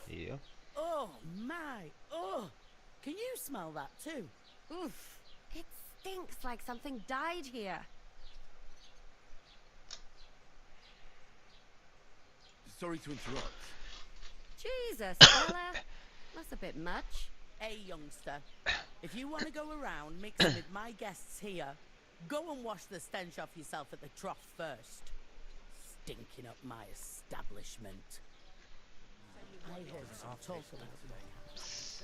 Yeah. Oh, my. Oh, can you smell that too? Oof. It stinks like something died here. Sorry to interrupt. Jesus, fella. That's a bit much. Hey, youngster. If you want to go around mixing with my guests here, go and wash the stench off yourself at the trough first. Stinking up my establishment. I heard some talk about it.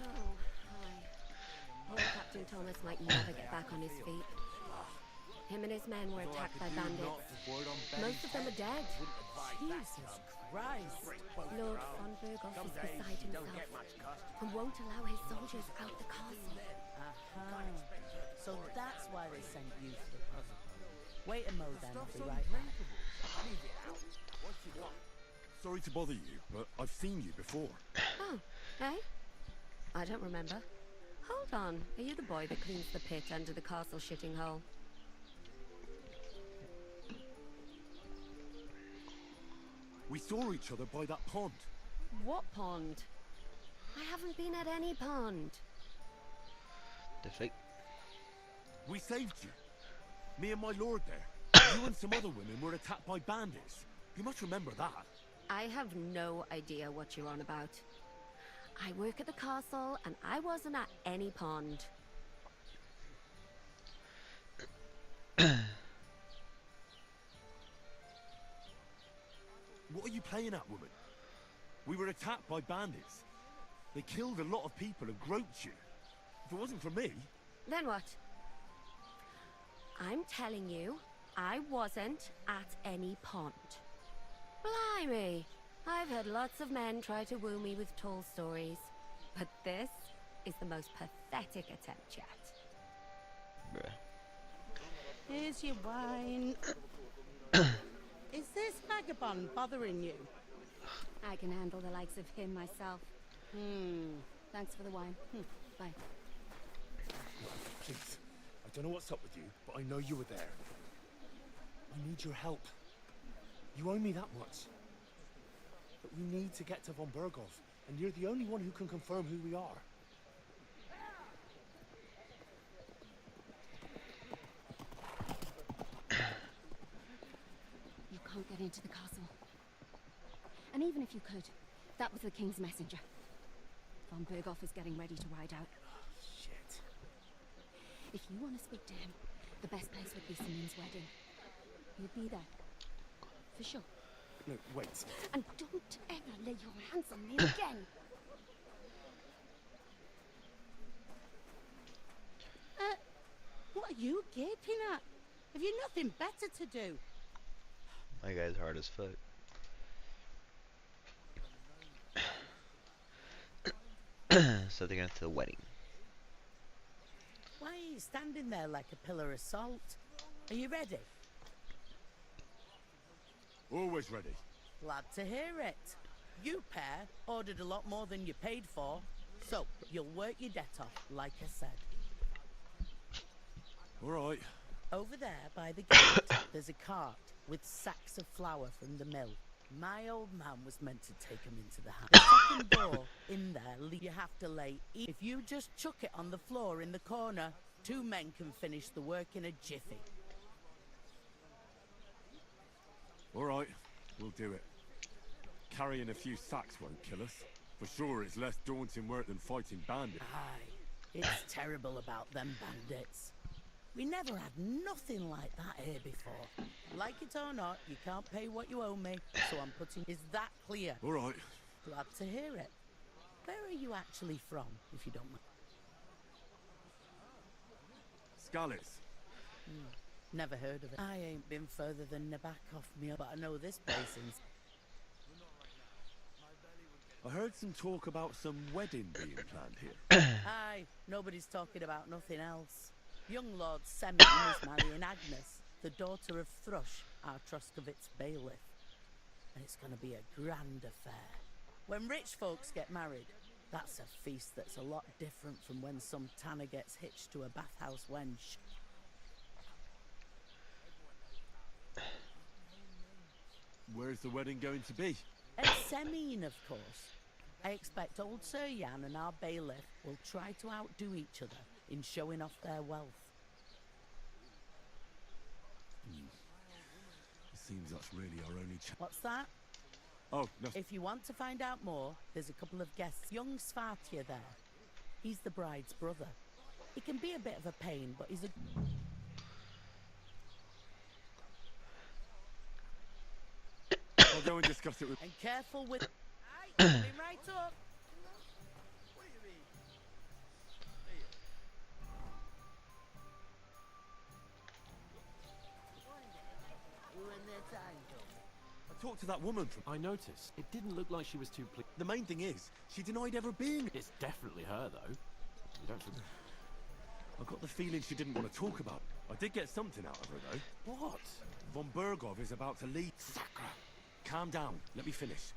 Oh, hi. Poor Captain Thomas might never get back on his feet. Him and his men were attacked by bandits. Most of them are dead. Jesus Christ. Lord von Berghoff is beside himself and won't allow his soldiers out the castle. Aha. So that's why they sent you to the puzzle. Wait a mo then, I'll be right back. Sorry to bother you, but I've seen you before. Oh, eh? I don't remember. Hold on, are you the boy that cleans the pit under the castle shitting hole? We saw each other by that pond. What pond? I haven't been at any pond. Defect. We saved you. Me and my lord there. You and some other women were attacked by bandits. You must remember that. I have no idea what you're on about. I work at the castle and I wasn't at any pond. What are you playing at, woman? We were attacked by bandits. They killed a lot of people and groped you. If it wasn't for me... Then what? I'm telling you, I wasn't at any pond. Blimey! I've heard lots of men try to woo me with tall stories, but this is the most pathetic attempt yet. Bruh. Here's your wine. Is this vagabond bothering you? I can handle the likes of him myself. Thanks for the wine. Bye. Please, I don't know what's up with you, but I know you were there. I need your help. You owe me that much. But we need to get to von Berghoff, and you're the only one who can confirm who we are. You can't get into the castle. And even if you could, that was the king's messenger. Von Berghoff is getting ready to ride out. Shit. If you want to speak to him, the best place would be Simon's wedding. He'll be there. For sure. No, wait. And don't ever lay your hands on me again. What you gaping at? Have you nothing better to do? My guy's hard as fuck. So they're going to the wedding. Why are you standing there like a pillar of salt? Are you ready? Always ready. Glad to hear it. You pair ordered a lot more than you paid for, so you'll work your debt off, like I said. All right. Over there by the gate, there's a cart with sacks of flour from the mill. My old man was meant to take them into the house. The second door in there, you have to lay. If you just chuck it on the floor in the corner, 2 men can finish the work in a jiffy. All right, we'll do it. Carrying a few sacks won't kill us. For sure, it's less daunting work than fighting bandits. Aye, it's terrible about them bandits. We never had nothing like that here before. Like it or not, you can't pay what you owe me, so I'm putting... Is that clear? All right. Glad to hear it. Where are you actually from, if you don't mind? Scallops. Never heard of it. I ain't been further than the back off me, but I know this basin's... I heard some talk about some wedding being planned here. Aye, nobody's talking about nothing else. Young Lord Semyon is marrying Agnes, the daughter of Thrush, our Troskovitz bailiff. And it's going to be a grand affair. When rich folks get married, that's a feast that's a lot different from when some tanner gets hitched to a bathhouse wench. Where's the wedding going to be? At Semyon, of course. I expect old Sir Jan and our bailiff will try to outdo each other in showing off their wealth. It seems that's really our only chance. What's that? Oh, no. If you want to find out more, there's a couple of guests. Young Svartya there. He's the bride's brother. He can be a bit of a pain, but he's a... I'll go and discuss it with... And careful with... Aye, coming right up. What do you mean? I talked to that woman from... I noticed. It didn't look like she was too pleased. The main thing is, she denied ever being... It's definitely her, though. You don't... I got the feeling she didn't want to talk about it. I did get something out of her, though. What? Von Bergov is about to leave. Sacra. Calm down. Let me finish.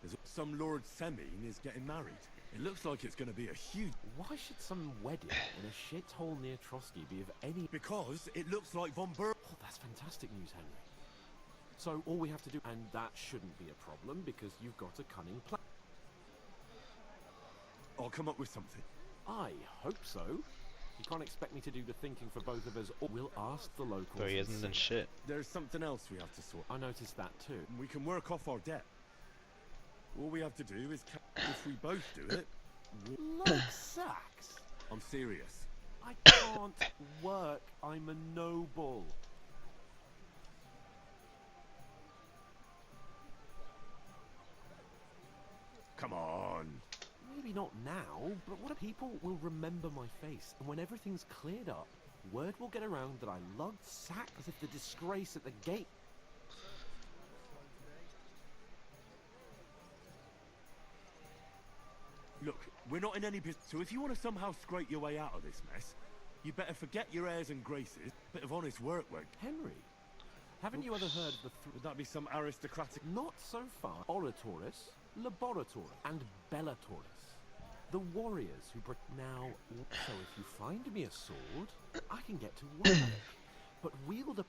There's some Lord Semyon is getting married. It looks like it's going to be a huge... Why should some wedding in a shithole near Trotsky be of any... Because it looks like Von Bergov... Oh, that's fantastic news, Henry. So all we have to do... And that shouldn't be a problem, because you've got a cunning plan. I'll come up with something. I hope so. You can't expect me to do the thinking for both of us, or we'll ask the locals. But he hasn't done shit. There's something else we have to sort. I noticed that too. We can work off our debt. All we have to do is... If we both do it... Like sacks? I'm serious. I can't work. I'm a noble. Come on. Maybe not now, but what if people will remember my face, and when everything's cleared up, word will get around that I lugged sack as if the disgrace at the gate... Look, we're not in any business, so if you want to somehow scrape your way out of this mess, you better forget your airs and graces. Bit of honest work won't... Henry, haven't you ever heard of the... Would that be some aristocratic... Not so far. Oratoris, Laboratoris, and Bellatoris. The warriors who... Now, so if you find me a sword, I can get to work. But wield a...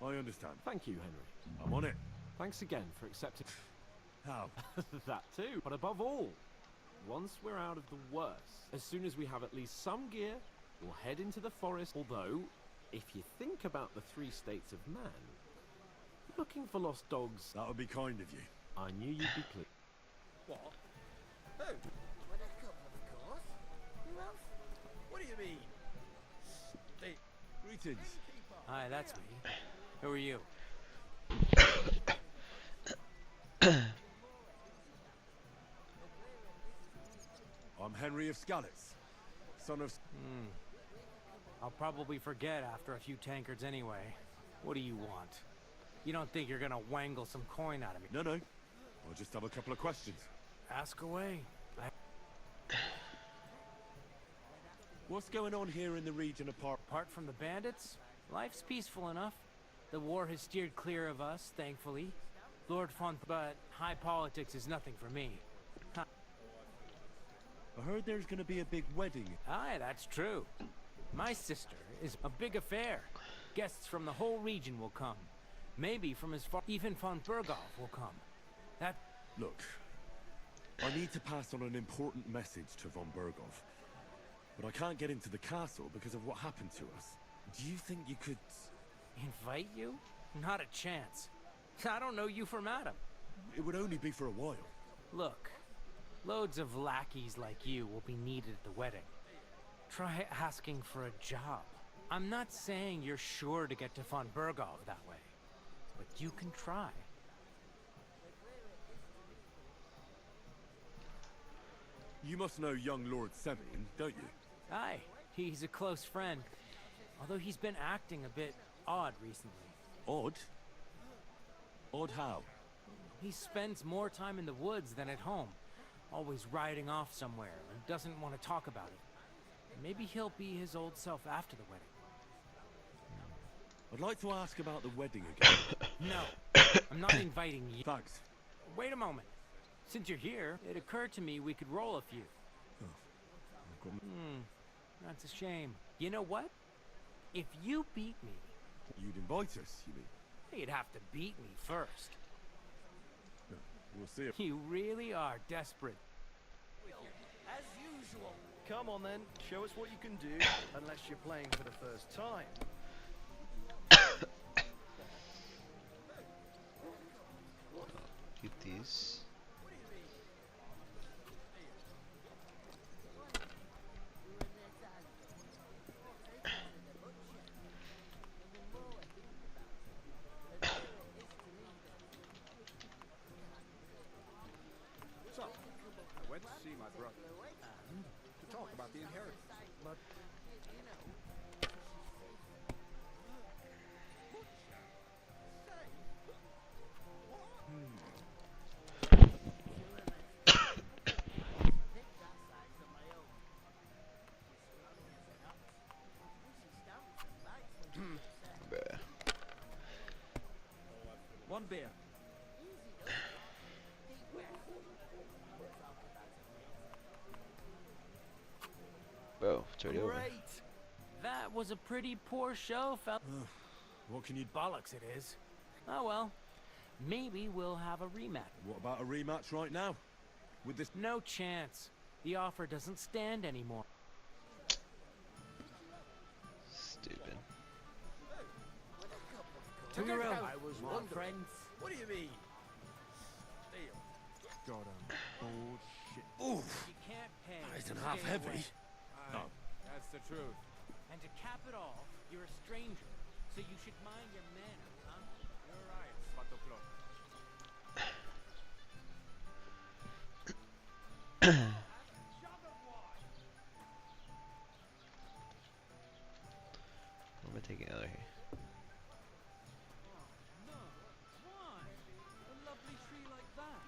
I understand. Thank you, Henry. I'm on it. Thanks again for accepting... How? That too. But above all, once we're out of the worst, as soon as we have at least some gear, we'll head into the forest. Although, if you think about the 3 states of man, looking for lost dogs... That would be kind of you. I knew you'd be pleased. What? Who? What a couple, of course. Who else? What do you mean? Greetings. Hi, that's me. Who are you? of Skalitz, son of... I'll probably forget after a few tankards anyway. What do you want? You don't think you're gonna wangle some coin out of me? No. I'll just have a couple of questions. Ask away. What's going on here in the region Apart from the bandits, life's peaceful enough. The war has steered clear of us, thankfully. But high politics is nothing for me. I heard there's gonna be a big wedding. Aye, that's true. My sister is a big affair. Guests from the whole region will come. Maybe from as far... Even von Berghoff will come. Look, I need to pass on an important message to von Berghoff. But I can't get into the castle because of what happened to us. Do you think you could... Invite you? Not a chance. I don't know you from Adam. It would only be for a while. Look, loads of lackeys like you will be needed at the wedding. Try asking for a job. I'm not saying you're sure to get to von Berghoff that way, but you can try. You must know young Lord Semyon, don't you? Aye, he's a close friend. Although he's been acting a bit odd recently. Odd? Odd how? He spends more time in the woods than at home. Always riding off somewhere and doesn't want to talk about it. Maybe he'll be his old self after the wedding. I'd like to ask about the wedding again. No, I'm not inviting you. Thanks. Wait a moment. Since you're here, it occurred to me we could roll a few. That's a shame. You know what? If you beat me... You'd invite us, you mean? You'd have to beat me first. We'll see if... You really are desperate. As usual. Come on then, show us what you can do, unless you're playing for the first time. Keep these. So, I went to see my brother and to talk about the inheritance. But One beer. Bro, it's already over. Great! That was a pretty poor show, fella. What can you... Bollocks it is. Oh well. Maybe we'll have a rematch. What about a rematch right now? With this... No chance. The offer doesn't stand anymore. Stupid. Took her out. I was one friends. What do you mean? God, bullshit. You can't pay. Isn't to half stay heavy. away. No. That's the truth. And to cap it all, you're a stranger, so you should mind your manners, huh? You're right, Spatoklo. What am I taking out of here? No. Why? A lovely tree like that.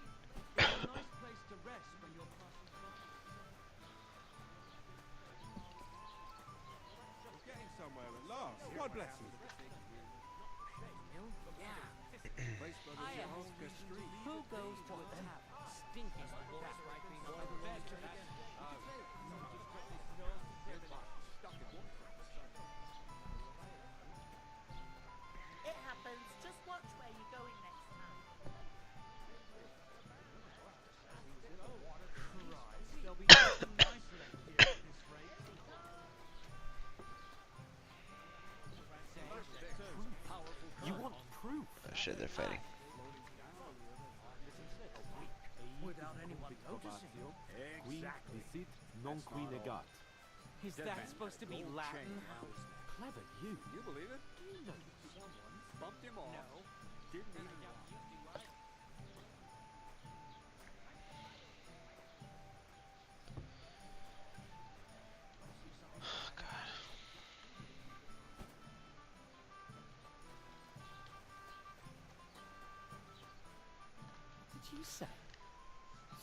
It's a nice place to rest when you're passing by. getting somewhere at last. God bless you. Who goes to a tavern stinking like that? Or the bed for that? It happens. Just watch where you're going next time. There'll be nothing nice left here at this rate. You want proof? Oh shit, they're fighting. Without anyone noticing. Exactly. Deceit non qui negat. Is that supposed to be Latin? Clever you. You believe it? You know someone bumped him off. No. Didn't even you say?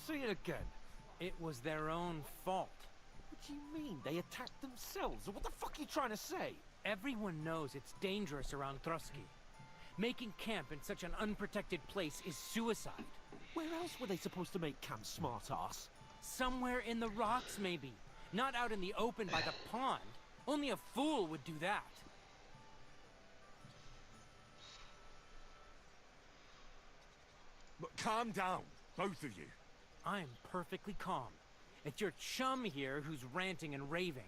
Say it again. It was their own fault. What do you mean? They attacked themselves? What the fuck are you trying to say? Everyone knows it's dangerous around Trotsky. Making camp in such an unprotected place is suicide. Where else were they supposed to make camp, smart-ass? Somewhere in the rocks, maybe. Not out in the open by the pond. Only a fool would do that. But calm down, both of you. I'm perfectly calm. It's your chum here who's ranting and raving.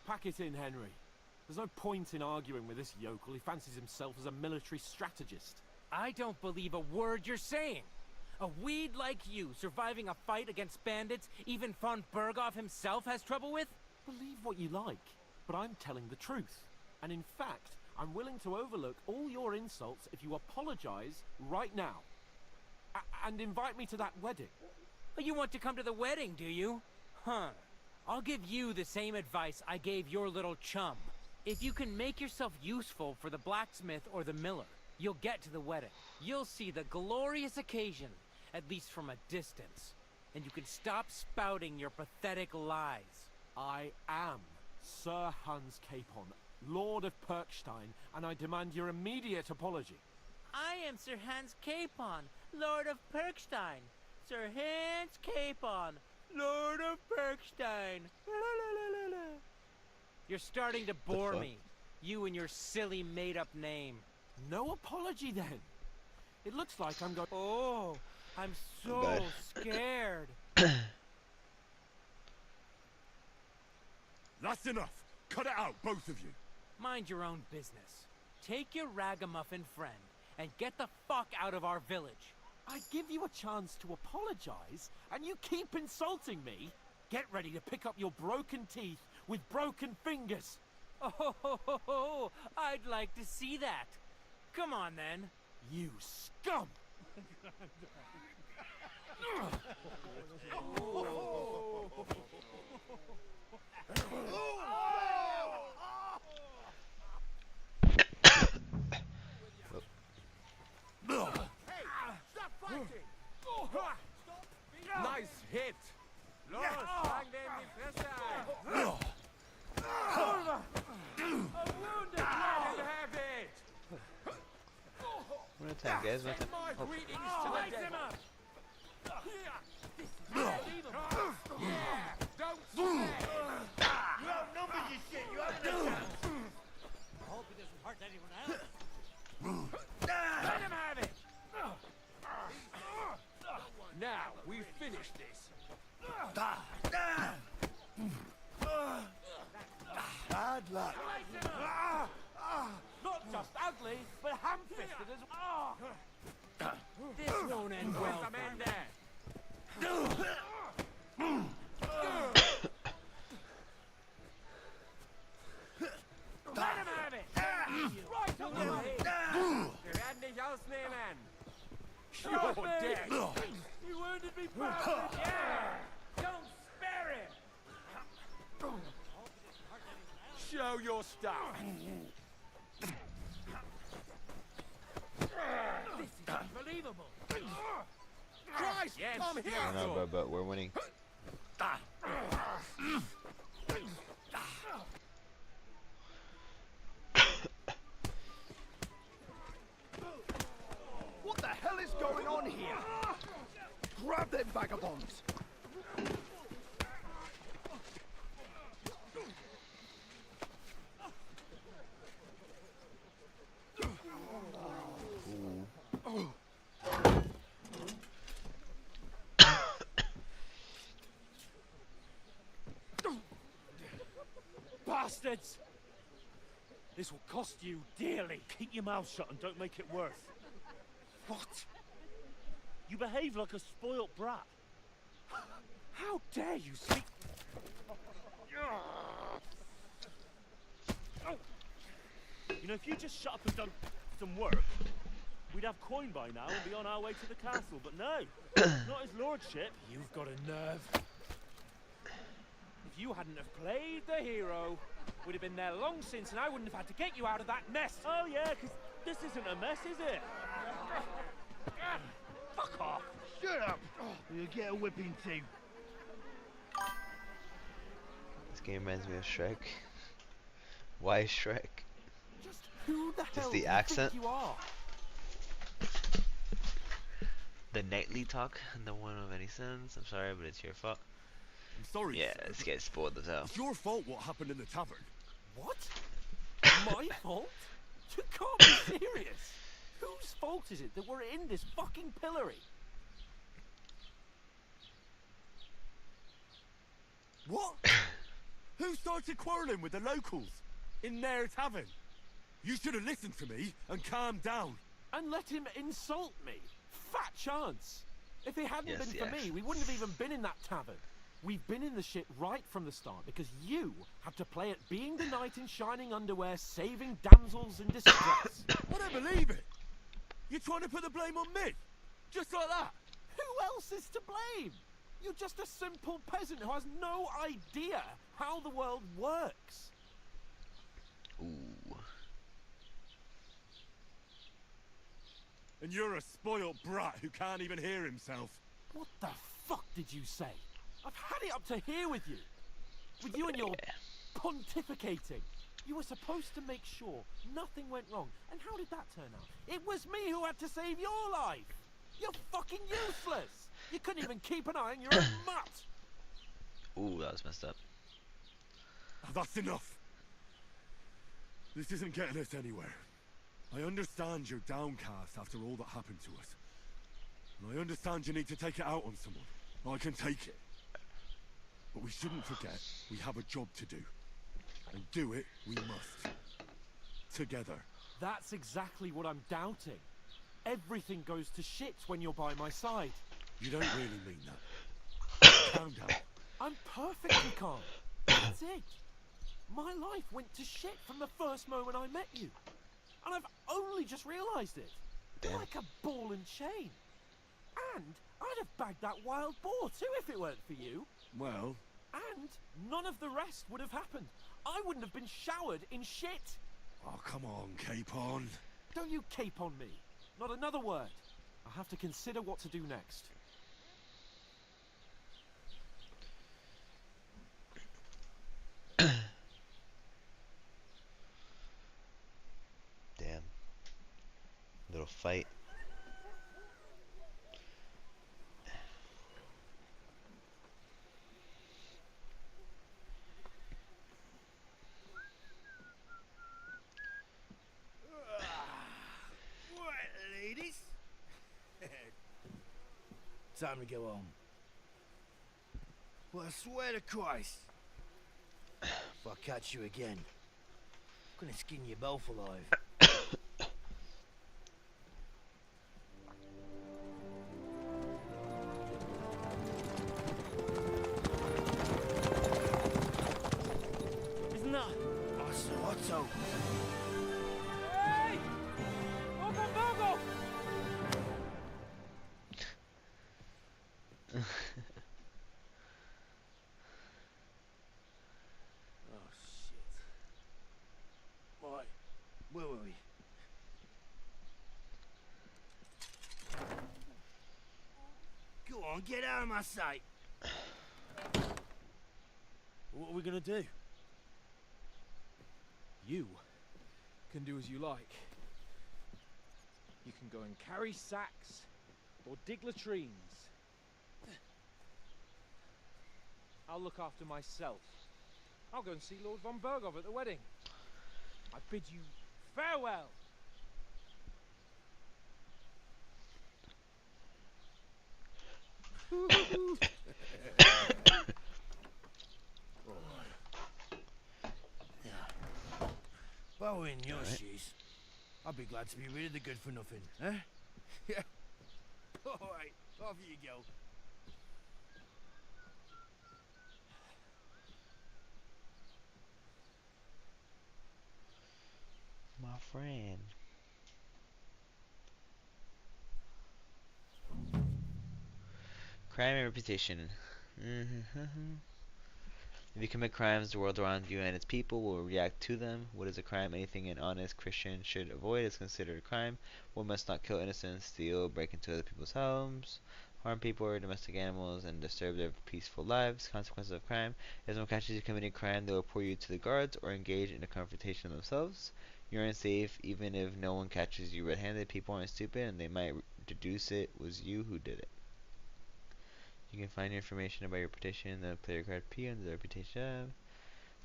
Pack it in, Henry. There's no point in arguing with this yokel who fancies himself as a military strategist. I don't believe a word you're saying. A weed like you surviving a fight against bandits even von Berghoff himself has trouble with? Believe what you like, but I'm telling the truth. And in fact, I'm willing to overlook all your insults if you apologize right now. And invite me to that wedding. Oh, you want to come to the wedding, do you? Huh. I'll give you the same advice I gave your little chum. If you can make yourself useful for the blacksmith or the miller, you'll get to the wedding. You'll see the glorious occasion, at least from a distance. And you can stop spouting your pathetic lies. I am Sir Hans Capon, Lord of Perkstein, and I demand your immediate apology. I am Sir Hans Capon, Lord of Perkstein. Sir Hans Capon, Lord of Perkstein. You're starting to bore me. You and your silly made-up name. No apology, then. It looks like I'm going... Oh, I'm so scared. That's enough. Cut it out, both of you. Mind your own business. Take your ragamuffin friend and get the fuck out of our village. I give you a chance to apologize, and you keep insulting me. Get ready to pick up your broken teeth with broken fingers. Oh, I'd like to see that. Come on, then. You scum! Stop fighting! Nice hit! Los, fang den die Fresse ein! A wounded man have it! One at a time, guys. One at a time. My Oh. greetings to the devil! Yeah, don't swear! You outnumbered you shit, you haven't a chance. I hope he doesn't hurt anyone else. Let him have it! Now, we've finished this. Bad luck. Not just ugly, but ham-fisted as well. This won't end well. The man there. Let him have it! Right on the head! Wir werden dich ausnehmen! You're dead! You wounded me badly. Yeah! Don't spare him! Show your stuff! This is unbelievable. Christ, yes, come here! No, but we're winning. What the hell is going on here? Grab them vagabonds! Bastards! This will cost you dearly. Keep your mouth shut and don't make it worse. What? You behave like a spoilt brat. How dare you speak... You know, if you just shut up and done some work, we'd have coin by now and be on our way to the castle, but no. Not his lordship. You've got a nerve. If you hadn't have played the hero, we'd have been there long since and I wouldn't have had to get you out of that mess. Oh yeah, because this isn't a mess, is it? Fuck off! Shut up! You'll get a whipping too. This game reminds me of Shrek. Why Shrek? Just who the Just hell the do you accent? think you are? The nightly talk, no one of any sense. I'm sorry, but it's your fault. I'm sorry, Yeah, sir, this but guy's spoiled as hell. it's your fault what happened in the tavern. What? My fault? You can't be serious. Whose fault is it that we're in this fucking pillory? What? Who started quarrelling with the locals in their tavern? You should have listened to me and calmed down. And let him insult me? Fat chance. If it hadn't Yes, been for me, we wouldn't have even been in that tavern. We've been in the shit right from the start because you had to play at being the knight in shining underwear, saving damsels in distress. I don't believe it. You're trying to put the blame on me? Just like that? Who else is to blame? You're just a simple peasant who has no idea how the world works. Ooh. And you're a spoiled brat who can't even hear himself. What the fuck did you say? I've had it up to here with you. With you and your pontificating. You were supposed to make sure nothing went wrong. And how did that turn out? It was me who had to save your life. You're fucking useless. You couldn't even keep an eye on your own mutt. Ooh, that was messed up. That's enough. This isn't getting us anywhere. I understand you're downcast after all that happened to us. And I understand you need to take it out on someone. I can take it. But we shouldn't forget we have a job to do. And do it we must. Together. That's exactly what I'm doubting. Everything goes to shit when you're by my side. You don't really mean that. Calm down. I'm perfectly calm. That's it. My life went to shit from the first moment I met you. And I've only just realised it. You're like a ball and chain. And I'd have bagged that wild boar too if it weren't for you. Well... And none of the rest would have happened. I wouldn't have been showered in shit. Oh, come on, Capon. Don't you cape on me. Not another word. I'll have to consider what to do next. Damn. Little fight. Right, ladies. Time to go home. Well, I swear to Christ, if I catch you again, I'm gonna skin you both alive. Isn't that Otto? Hey! Open Virgo! Oh shit. Right, where were we? Go on, get out of my sight. What are we gonna do? You can do as you like. You can go and carry sacks or dig latrines. I'll look after myself. I'll go and see Lord von Bergov at the wedding. I bid you farewell. If I were in your shoes, I'd be glad to be rid of the good for nothing, eh? Yeah. Alright, off you go. My friend. Crime and reputation. If you commit crimes, the world around you and its people will react to them. What is a crime? Anything an honest Christian should avoid is considered a crime. One must not kill innocents, steal, break into other people's homes, harm people or domestic animals, and disturb their peaceful lives. Consequences of crime. If someone catches you committing a crime, they will report you to the guards or engage in a confrontation themselves. You're unsafe even if no one catches you red-handed. People aren't stupid, and they might deduce it was you who did it. You can find information about your reputation, then play your card P under the reputation.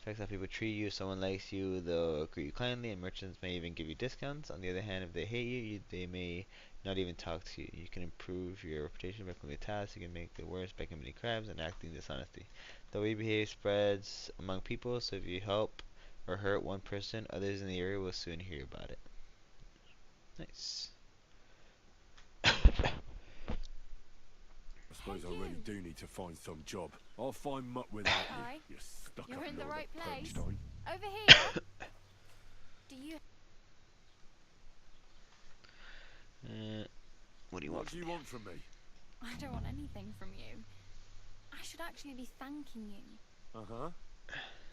Affects how people treat you. If someone likes you, they'll greet you kindly, and merchants may even give you discounts. On the other hand, if they hate you, they may not even talk to you. You can improve your reputation by completing tasks. You can make it worse by committing crimes and acting dishonesty. The way you behave spreads among people, so if you help or hurt one person, others in the area will soon hear about it. Nice. I suppose I really do need to find some job. I'll find muck without Hi. you. You stuck You're up in the little right place. Pernstein. Over here. Do you... What do you What want? do you want from me? I don't want anything from you. I should actually be thanking you. Uh-huh.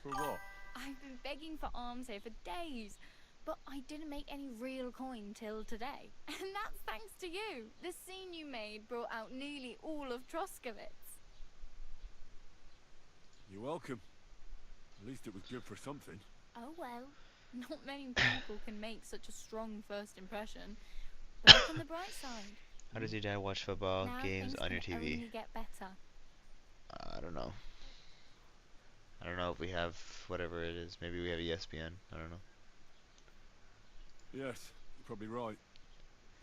For what? I've been begging for alms here for days, but I didn't make any real coin till today. And that's thanks to you. The scene you made brought out nearly all of Troskowitz. You're welcome. At least it was good for something. Oh well, not many people can make such a strong first impression. But look on the bright side. How does your dad watch football Now games things on your can TV? only get better. I don't know. I don't know if we have whatever it is. Maybe we have ESPN. I don't know. Yes, you're probably right.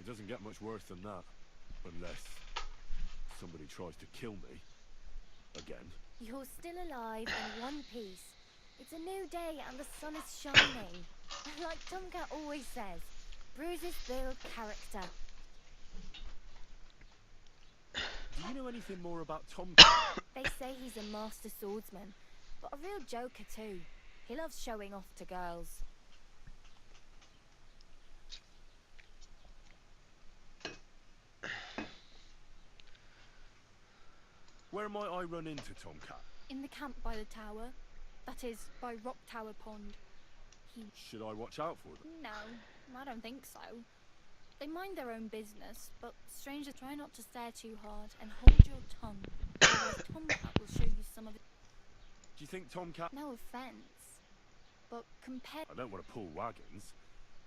It doesn't get much worse than that. Unless somebody tries to kill me. Again. You're still alive in one piece. It's a new day and the sun is shining. Like Tomcat always says, bruises build character. Do you know anything more about Tom? They say he's a master swordsman, but a real joker too. He loves showing off to girls. Where might I run into Tomcat? In the camp by the tower. That is, by Rock Tower Pond. Should I watch out for them? No, I don't think so. They mind their own business, but strangers try not to stare too hard and hold your tongue. Otherwise Tomcat will show you some of it. Do you think Tomcat... No offence, but compared... I don't want to pull wagons,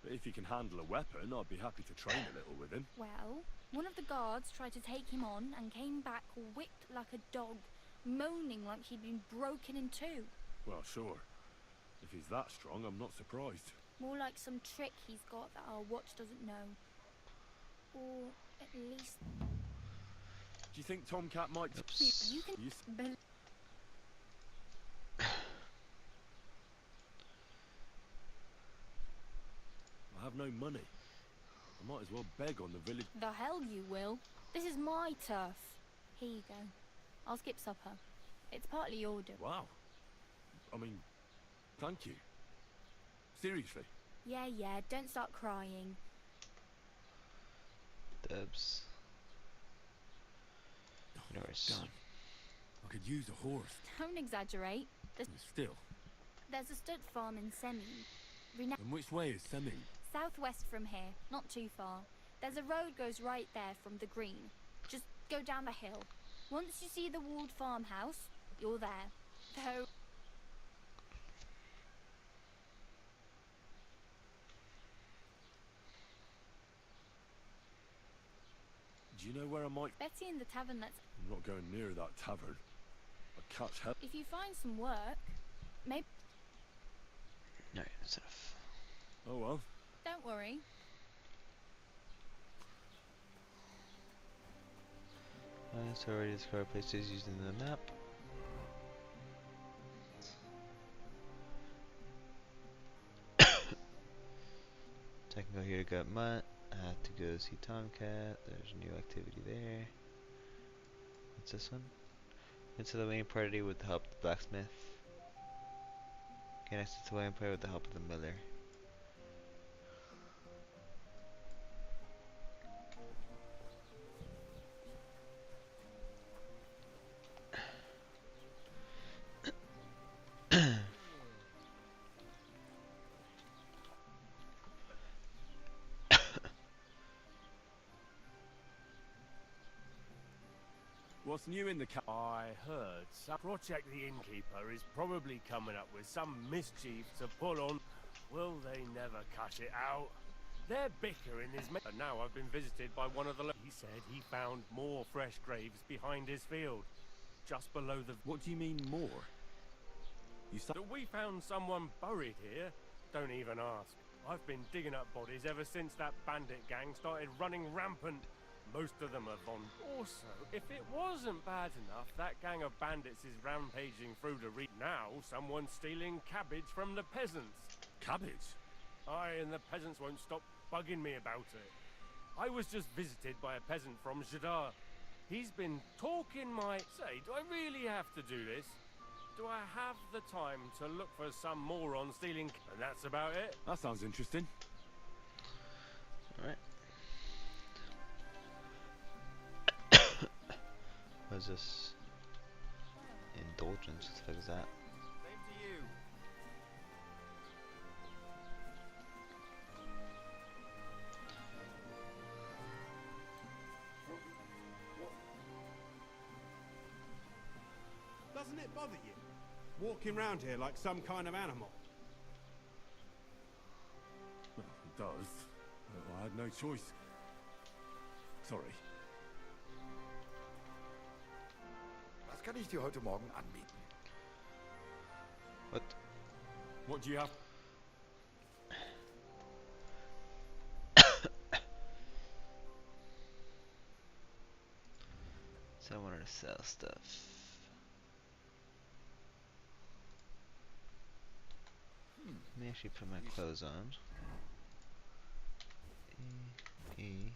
but if he can handle a weapon, I'd be happy to train a little with him. Well, one of the guards tried to take him on and came back whipped like a dog, moaning like he'd been broken in two. Well, sure. If he's that strong, I'm not surprised. More like some trick he's got that our watch doesn't know. Or at least... Do you think Tomcat might... Oops. You can... I have no money. I might as well beg on the village... The hell you will. This is my turf. Here you go. I'll skip supper. It's partly your doing. Wow. I mean, thank you. Seriously. Yeah, don't start crying. Dubs. Norse. Damn. I could use a horse. Don't exaggerate. Still. There's a stud farm in Semine. And which way is Semine? Southwest from here, not too far. There's a road goes right there from the green. Just go down the hill. Once you see the walled farmhouse, you're there. Though... Do you know where I might... Betty in the tavern that's... I'm not going near that tavern. I'd catch hell. If you find some work, maybe... No, that's enough. Oh well. Don't worry. So already discover places using the map. So I can go here to Gut Mutt. I have to go see Tomcat. There's a new activity there. What's this one? Into the main party with the help of the blacksmith. Get access to the main party with the help of the miller. What's new in the I heard Project the Innkeeper is probably coming up with some mischief to pull on. Will they never cut it out? They're bickering and now I've been visited by one of the he said he found more fresh graves behind his field. Just below the... What do you mean more? That we found someone buried here? Don't even ask. I've been digging up bodies ever since that bandit gang started running rampant. Most of them are von. Also, if it wasn't bad enough, that gang of bandits is rampaging through the now someone's stealing cabbage from the peasants. Cabbage? Aye, and the peasants won't stop bugging me about it. I was just visited by a peasant from Jadar. He's been talking my... Say, do I really have to do this? Do I have the time to look for some moron stealing... And that's about it. That sounds interesting. Alright. What is this? Indulgence, what the fuck is that? Same to you. Doesn't it bother you? Walking around here like some kind of animal. Well, it does. I had no choice. Sorry. Was kann ich dir heute Morgen anbieten? What? What do you have? So I wanted to sell stuff. Let me actually put my clothes on. E.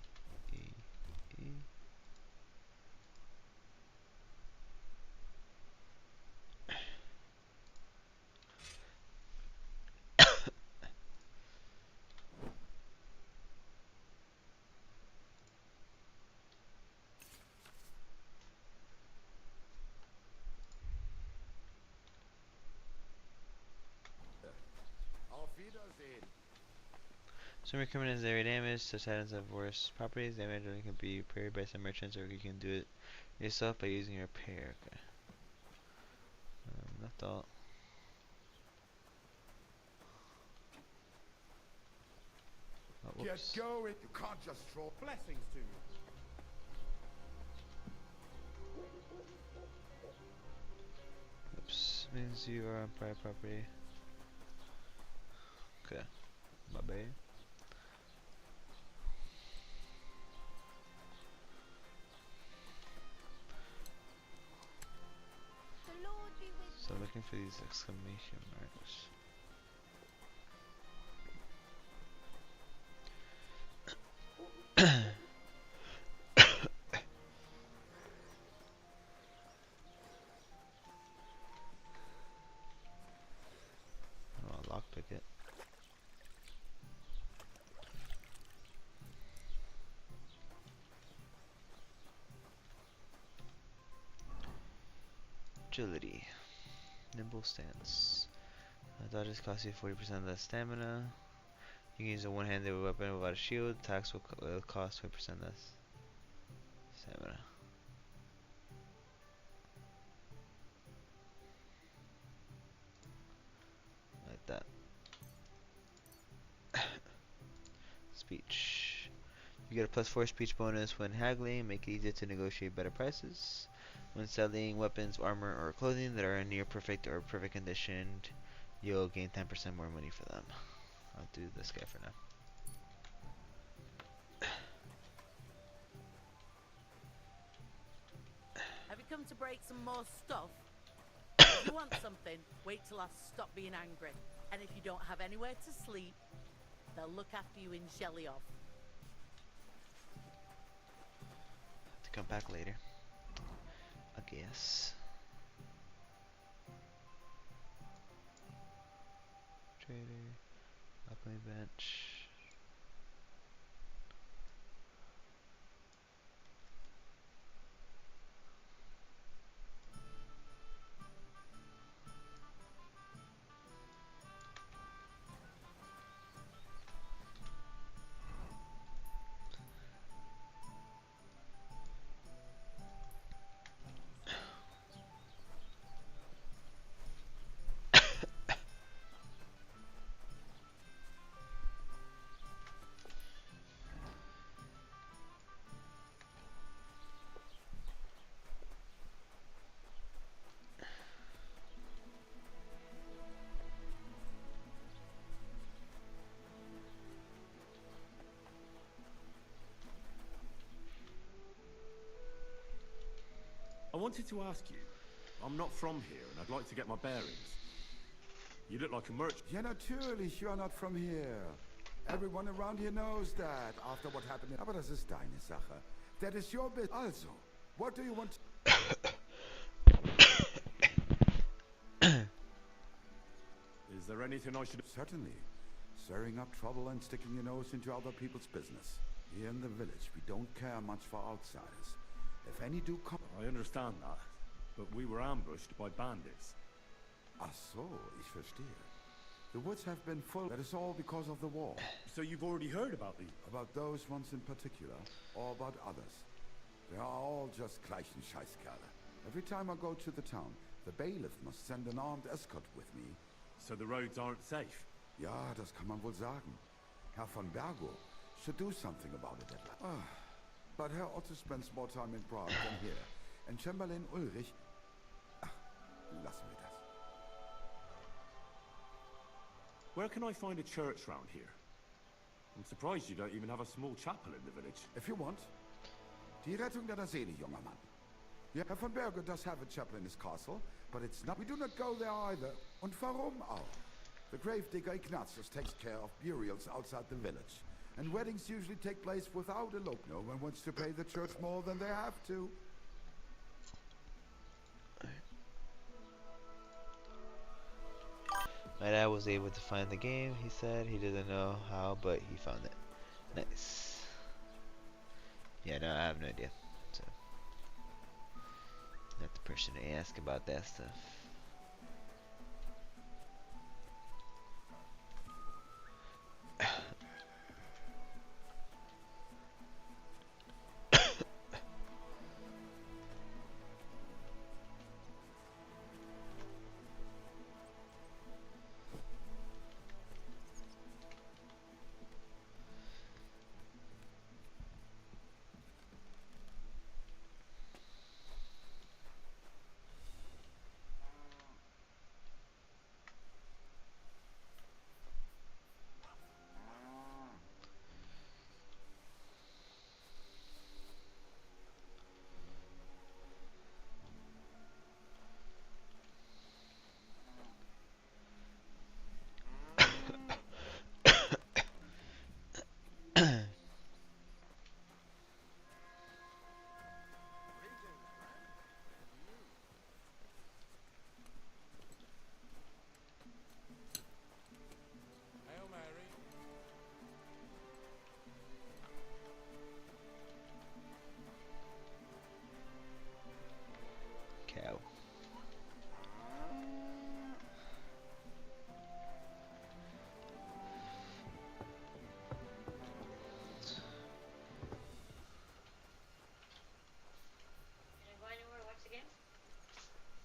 Auf Wiedersehen. Some criminals area damage, such items have worse properties. Damage only can be repaired by some merchants, or you can do it yourself by using your repair. Okay. That's all. Oh, Get going. You can't just throw Blessings to you. Oops. Means you are on private property. Okay. My bad. So looking for these exclamation marks. Oh, lockpick it. Agility. Nimble stance. Dodges cost you 40% less stamina. You can use a one-handed weapon without a shield. Attacks will cost 20% less stamina. Like that. Speech. You get a +4 speech bonus when haggling. Make it easier to negotiate better prices. When selling weapons, armor, or clothing that are in near perfect or perfect condition, you'll gain 10% more money for them. I'll do this guy for now. Have you come to break some more stuff? If you want something, wait till I stop being angry. And if you don't have anywhere to sleep, they'll look after you in Shellyoff. Have to come back later, I guess. Trader, alchemy bench. wanted to ask you. I'm not from here, and I'd like to get my bearings. You look like a merchant. Ja, natürlich, you are not from here. Everyone around here knows that, after what happened. Aber das ist deine Sache. That is your business. Also, what do you want? Is there anything I should... Certainly. Stirring up trouble and sticking your nose into other people's business. Here in the village, we don't care much for outsiders. If any do come... I understand that, but we were ambushed by bandits. Ach so, ich verstehe. The woods have been full. That is all because of the war. So you've already heard about the... About those ones in particular, or about others. They are all just gleichen Scheißkerle. Every time I go to the town, the bailiff must send an armed escort with me. So the roads aren't safe? Ja, das kann man wohl sagen. Herr von Bergo should do something about it at last. But Herr Otto spends more time in Prague than here. And Chamberlain Ulrich... Ach, lassen wir das. Where can I find a church round here? I'm surprised you don't even have a small chapel in the village. If you want. Die Rettung deiner Seele, junger Mann. Yeah, Herr von Bergo does have a chapel in his castle, but it's not... We do not go there either. Und warum auch? The gravedigger Ignatius takes care of burials outside the village. And weddings usually take place without a look. No one wants to pay the church more than they have to. My dad was able to find the game. He said he didn't know how, but he found it. Nice. Yeah, no, I have no idea. So, not the person to ask about that stuff. Hail Mary. Cow.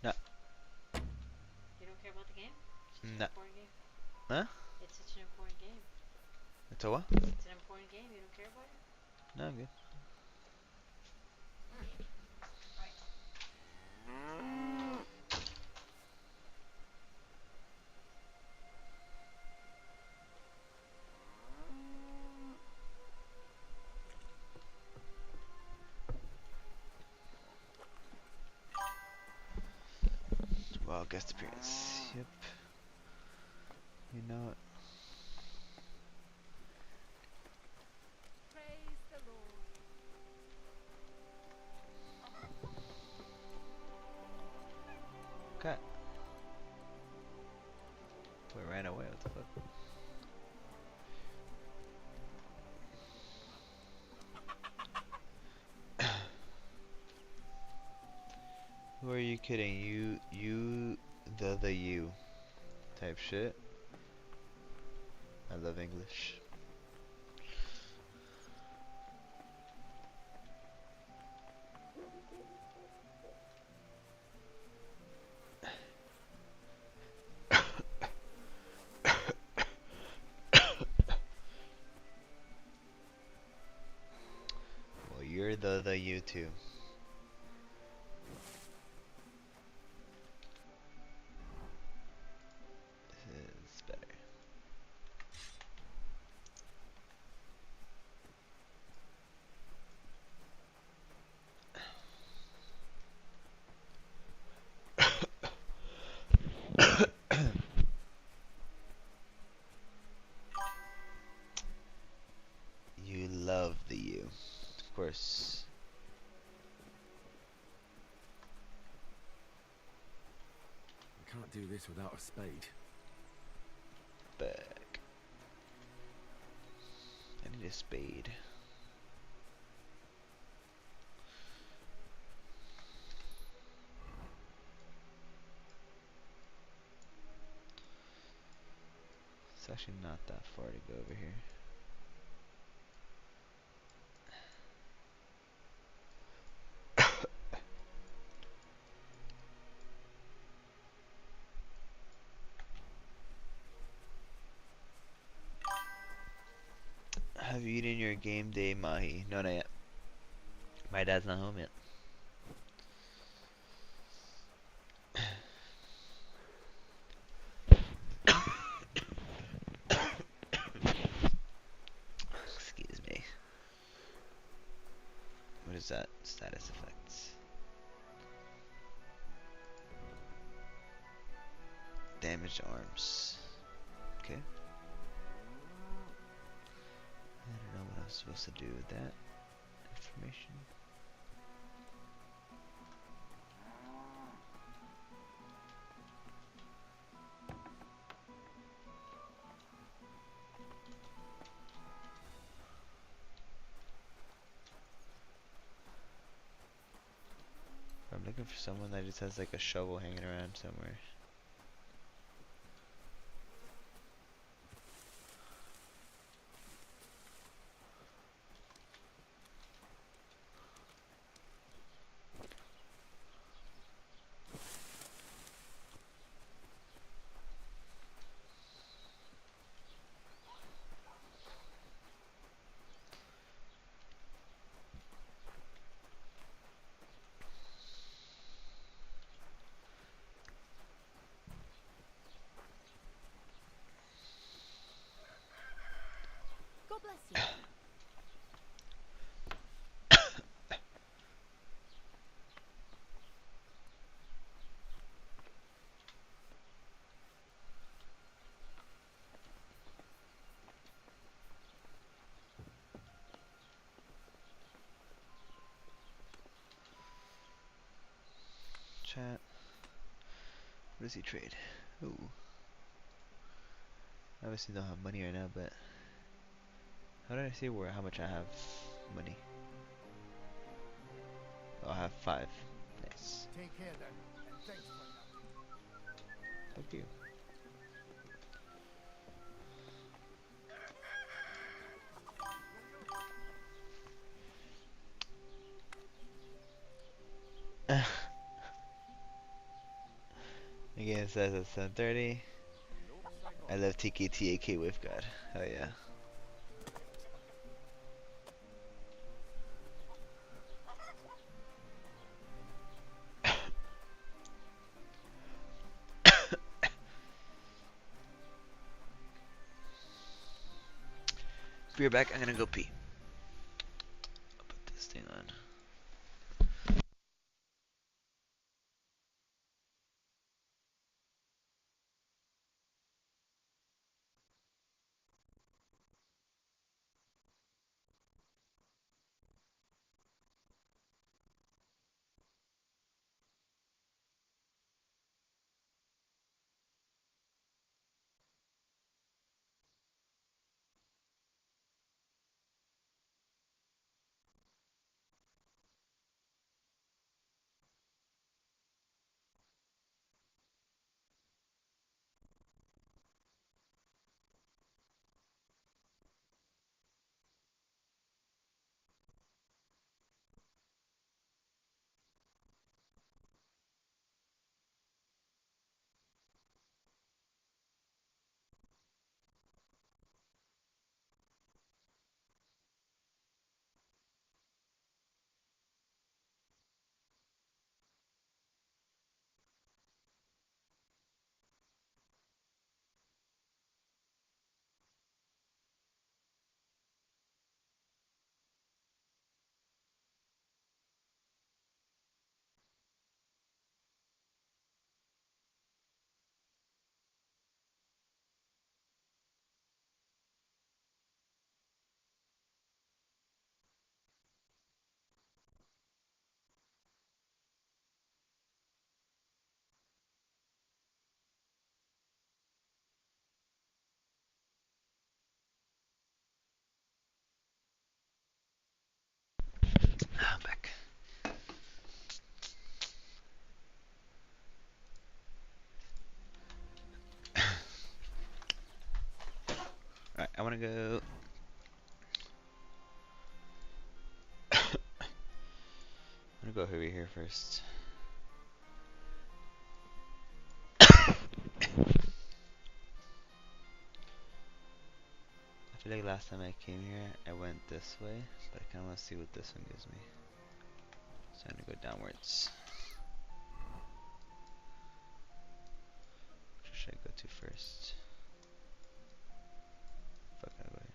No. You don't care about the game? It's such No. an important game. Huh? It's such an important game. It's a what? It's an important game. You don't care about it? No, I'm good. Well, guest appearance. Yep. You know it. Praise the Lord. Cut. We ran away. What the fuck? Who are you kidding? You, the you type shit. I love English. Well, you're the you too. This is better. horse. I can't do this without a spade. Back. I need a spade. It's actually not that far to go over here. Have you eaten your game day mahi? No, not yet. My dad's not home yet. Excuse me. What is that? Status effects. Damaged arms. Okay. I don't know what I'm supposed to do with that information. I'm looking for someone that just has like a shovel hanging around somewhere. God bless you. Chat. What does he trade? Ooh. I obviously don't have money right now, but how did I see where how much I have money? Oh, I have 5. Nice. Take care then, and thanks for nothing. Thank you. Again, it says at 7:30. I love TKTAK with God. Hell yeah. Be right back. I'm gonna go pee. I'll put this thing on. wanna go. I'm gonna go over here first. I feel like last time I came here, I went this way, but I kind of want to see what this one gives me. So I'm gonna go downwards. Which should I go to first? Fuck, I'll go here.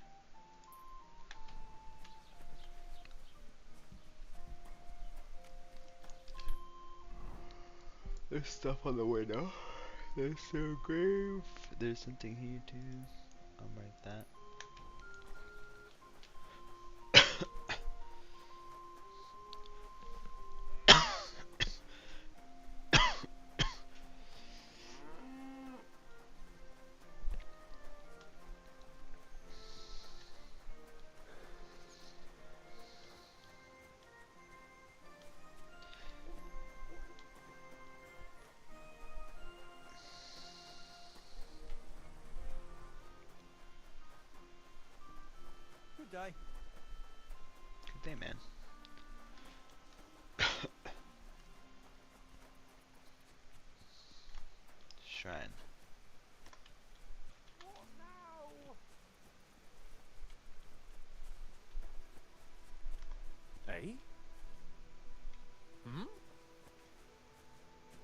There's stuff on the way now. There's a grave. There's something here too. I'll write that. Good day. Good day, man. Shrine. What now? Eh? Hmm?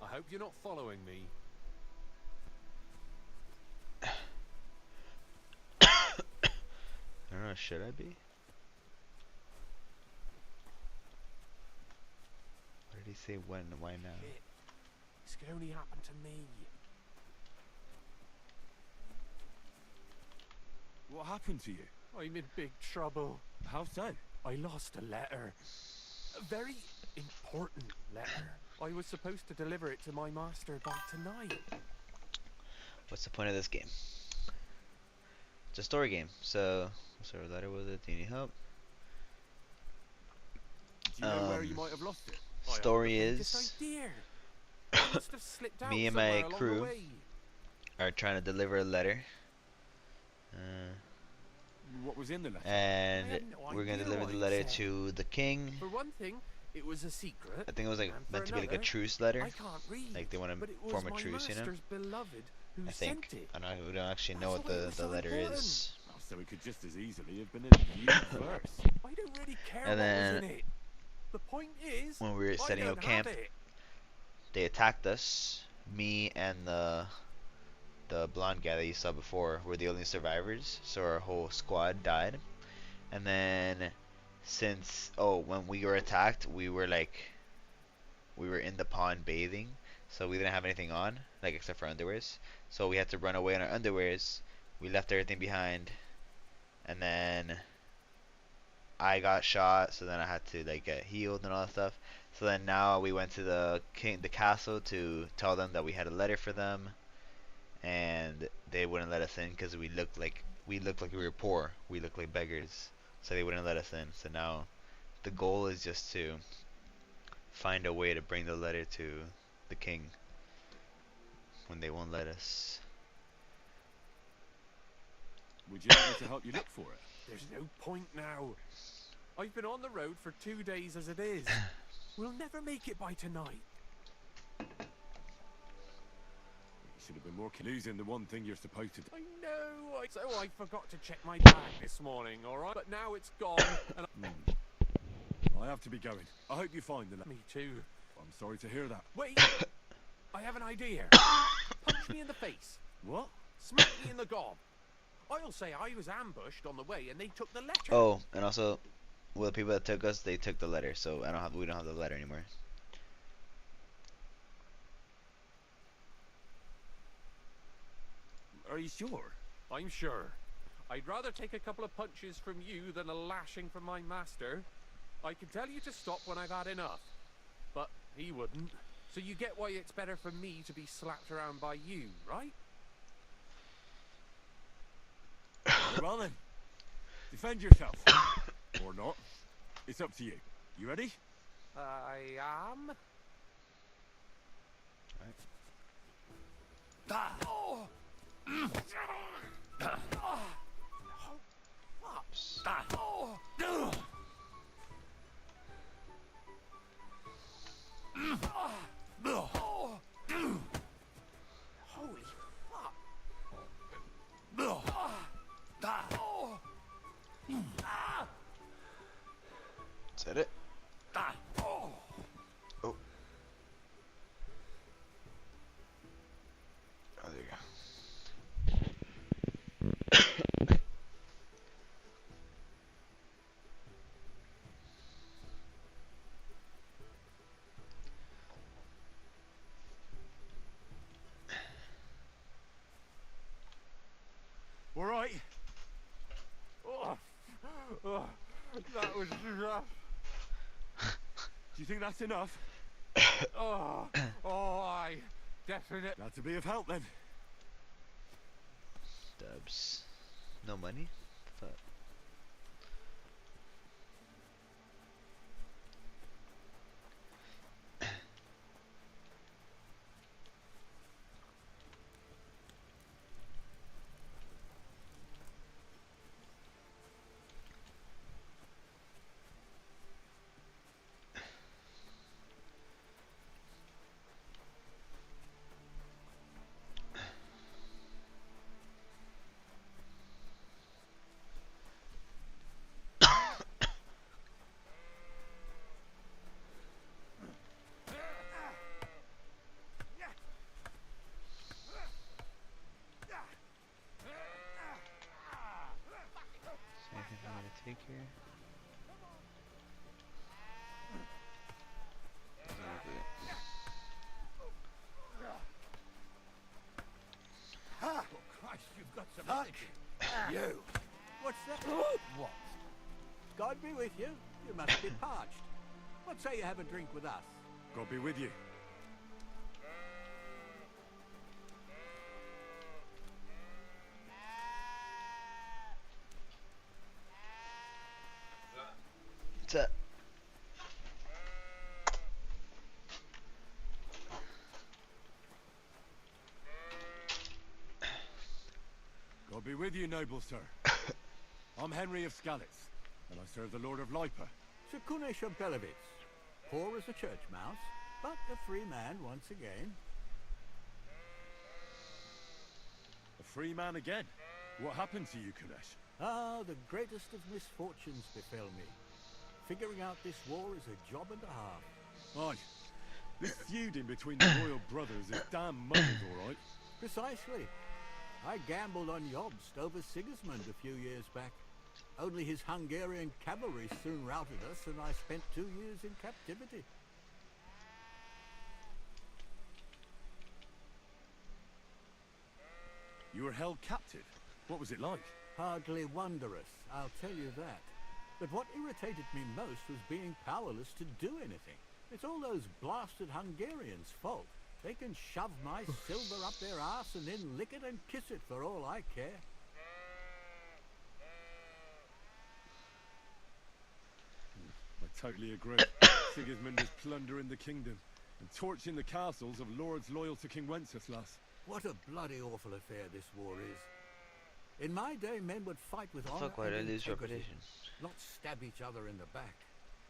I hope you're not following me. I don't know, should I be? What did he say when? Why now? Shit. This could only happen to me. What happened to you? I'm in big trouble. How so? I lost a letter. A very important letter. I was supposed to deliver it to my master by tonight. What's the point of this game? It's a story game, so what sort of letter was it? Do you need help? Do you know where you might have lost it? Story is me and my crew are trying to deliver a letter. What was in the letter? And we're gonna deliver the letter to the king. For one thing, it was a secret. I think it was like meant to be like a truce letter. Like they want to form a truce, you know. I think. We don't actually know what the letter is. So it could just as easily have been a new verse. I don't really care And what then was in it. The point is, when we were setting up camp, they attacked us. Me and the blonde guy that you saw before were the only survivors, so our whole squad died. And then when we were attacked, we were in the pond bathing, so we didn't have anything on, like except for underwears. So we had to run away in our underwears. We left everything behind, and then I got shot, so then I had to like get healed and all that stuff. So then now we went to the castle to tell them that we had a letter for them, and they wouldn't let us in because we looked like we were poor. We looked like beggars, so they wouldn't let us in. So now the goal is just to find a way to bring the letter to the king when they won't let us. Would you like me to help you look for it? There's no point now. I've been on the road for 2 days as it is. We'll never make it by tonight. You should have been more losing the one thing you're supposed to do. I know. So I forgot to check my bag this morning, alright? But now it's gone. And I have to be going. I hope you find the letter. Me too. I'm sorry to hear that. Wait! I have an idea. Punch me in the face. What? Smack me in the gob. I'll say I was ambushed on the way and they took the letter. Oh, and also, well, the people that took us, they took the letter, so we don't have the letter anymore. Are you sure? I'm sure. I'd rather take a couple of punches from you than a lashing from my master. I can tell you to stop when I've had enough, but he wouldn't. So you get why it's better for me to be slapped around by you, right? Well then, defend yourself. Or not. It's up to you. You ready? I am. Right. Ah. Oh. Holy fuck! Is that it? Oh. Oh, there you go. All right. That was rough. Do you think that's enough? I definitely. Glad to be of help then. Dubs. No money? Fuck. Anything I'm gonna take here? Oh, Christ, you've got some energy. You! What's that? What? God be with you. You must be parched. What say you have a drink with us? God be with you. What's that? God be with you, noble sir. I'm Henry of Skalitz, and I serve the Lord of Lipa. Shakune Shampelevitz. Poor as a church mouse, but a free man once again. A free man again? What happened to you, Kunesh? Ah, the greatest of misfortunes befell me. Figuring out this war is a job and a half. Aye. This feuding between the royal brothers is damn muddled, all right. Precisely. I gambled on Jobst over Sigismund a few years back. Only his Hungarian cavalry soon routed us, and I spent 2 years in captivity. You were held captive? What was it like? Hardly wondrous, I'll tell you that. But what irritated me most was being powerless to do anything. It's all those blasted Hungarians' fault. They can shove my silver up their arse and then lick it and kiss it for all I care. I totally agree. Sigismund was plundering the kingdom and torching the castles of lords loyal to King Wenceslas. What a bloody awful affair this war is. In my day, men would fight with honor Fuck, why did I and lose integrity, reputation? not stab each other in the back.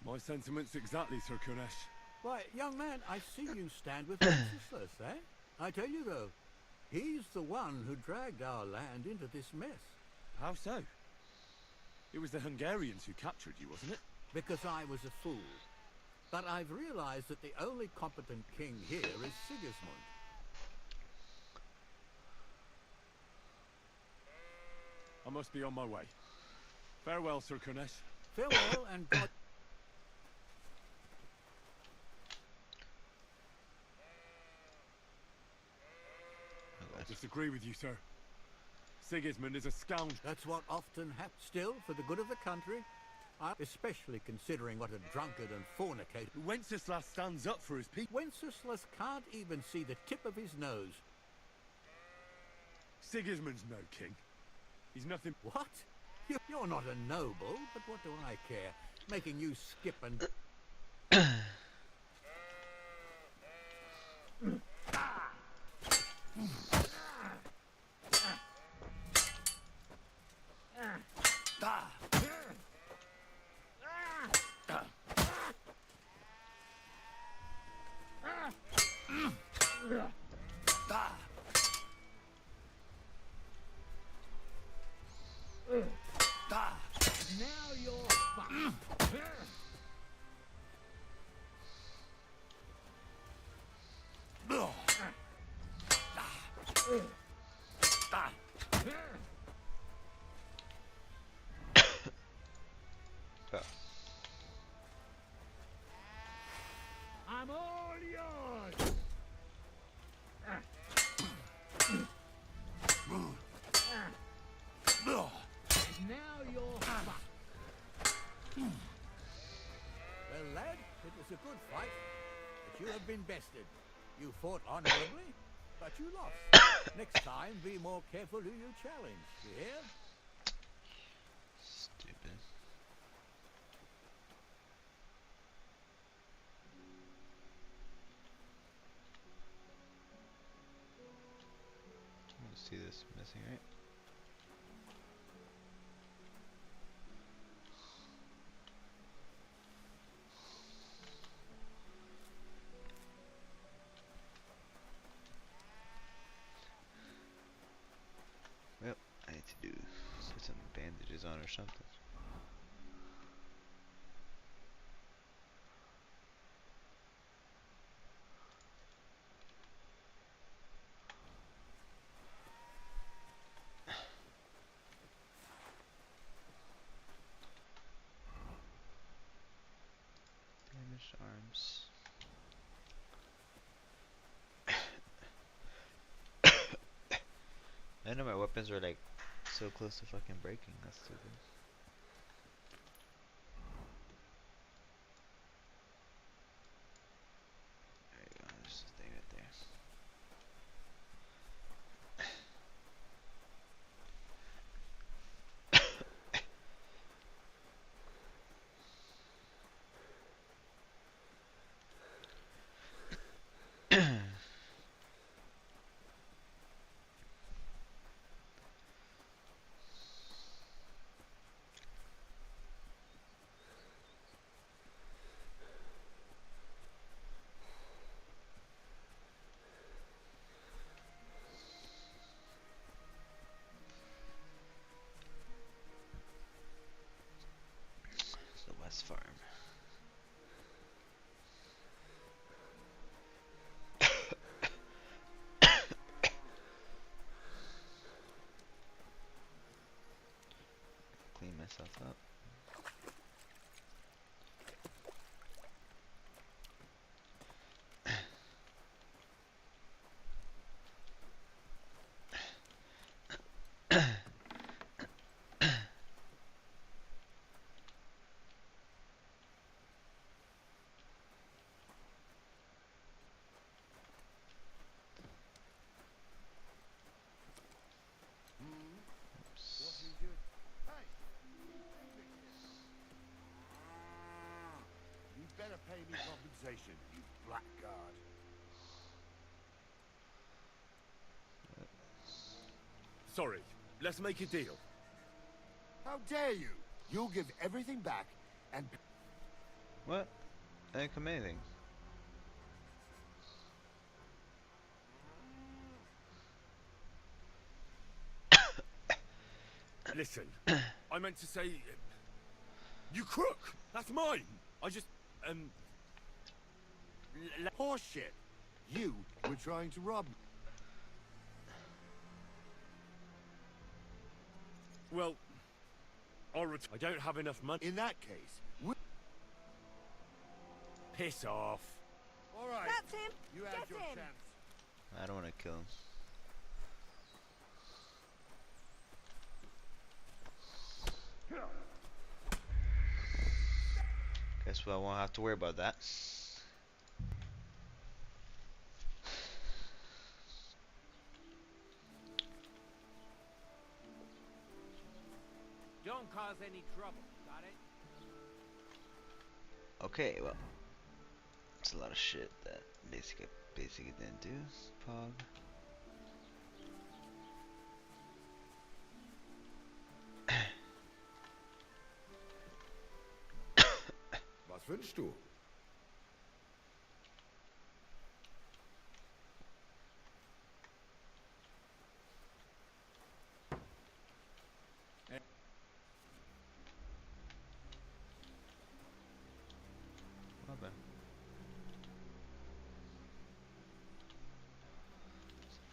My sentiments exactly, Sir Kunesh. Why, young man, I see you stand with Wenceslas, eh? I tell you though, he's the one who dragged our land into this mess. How so? It was the Hungarians who captured you, wasn't it? Because I was a fool. But I've realized that the only competent king here is Sigismund. I must be on my way. Farewell, Sir Kunesh. Farewell, and God... I disagree with you, sir. Sigismund is a scoundrel. That's what often happens. Still, for the good of the country, especially considering what a drunkard and fornicator... Wenceslas stands up for his people. Wenceslas can't even see the tip of his nose. Sigismund's no king. He's nothing... What? You're not a noble, but what do I care? Making you skip and... was a good fight, but you have been bested. You fought honorably, but you lost. Next time, be more careful who you challenge, you hear? Stupid. Let's see this missing, right? Well, I need to put some bandages on or something. Damaged arms. I know my weapons are like so close to fucking breaking. That's stupid. There you go. There's a thing right there. The West Farm. Clean myself up. You better pay me compensation, you blackguard. Sorry, let's make a deal. How dare you? You'll give everything back and... What? I didn't come anything. Listen, I meant to say... You crook! That's mine! I just, Horseshit! You were trying to rob me. Well, I don't have enough money. In that case, Piss off. all right. That's him. You had Get your him. chance. I don't want to kill him. Guess I won't have to worry about that. Don't cause any trouble, got it? Okay, well, it's a lot of shit that basically didn't do. POG. Was wünschst du? What the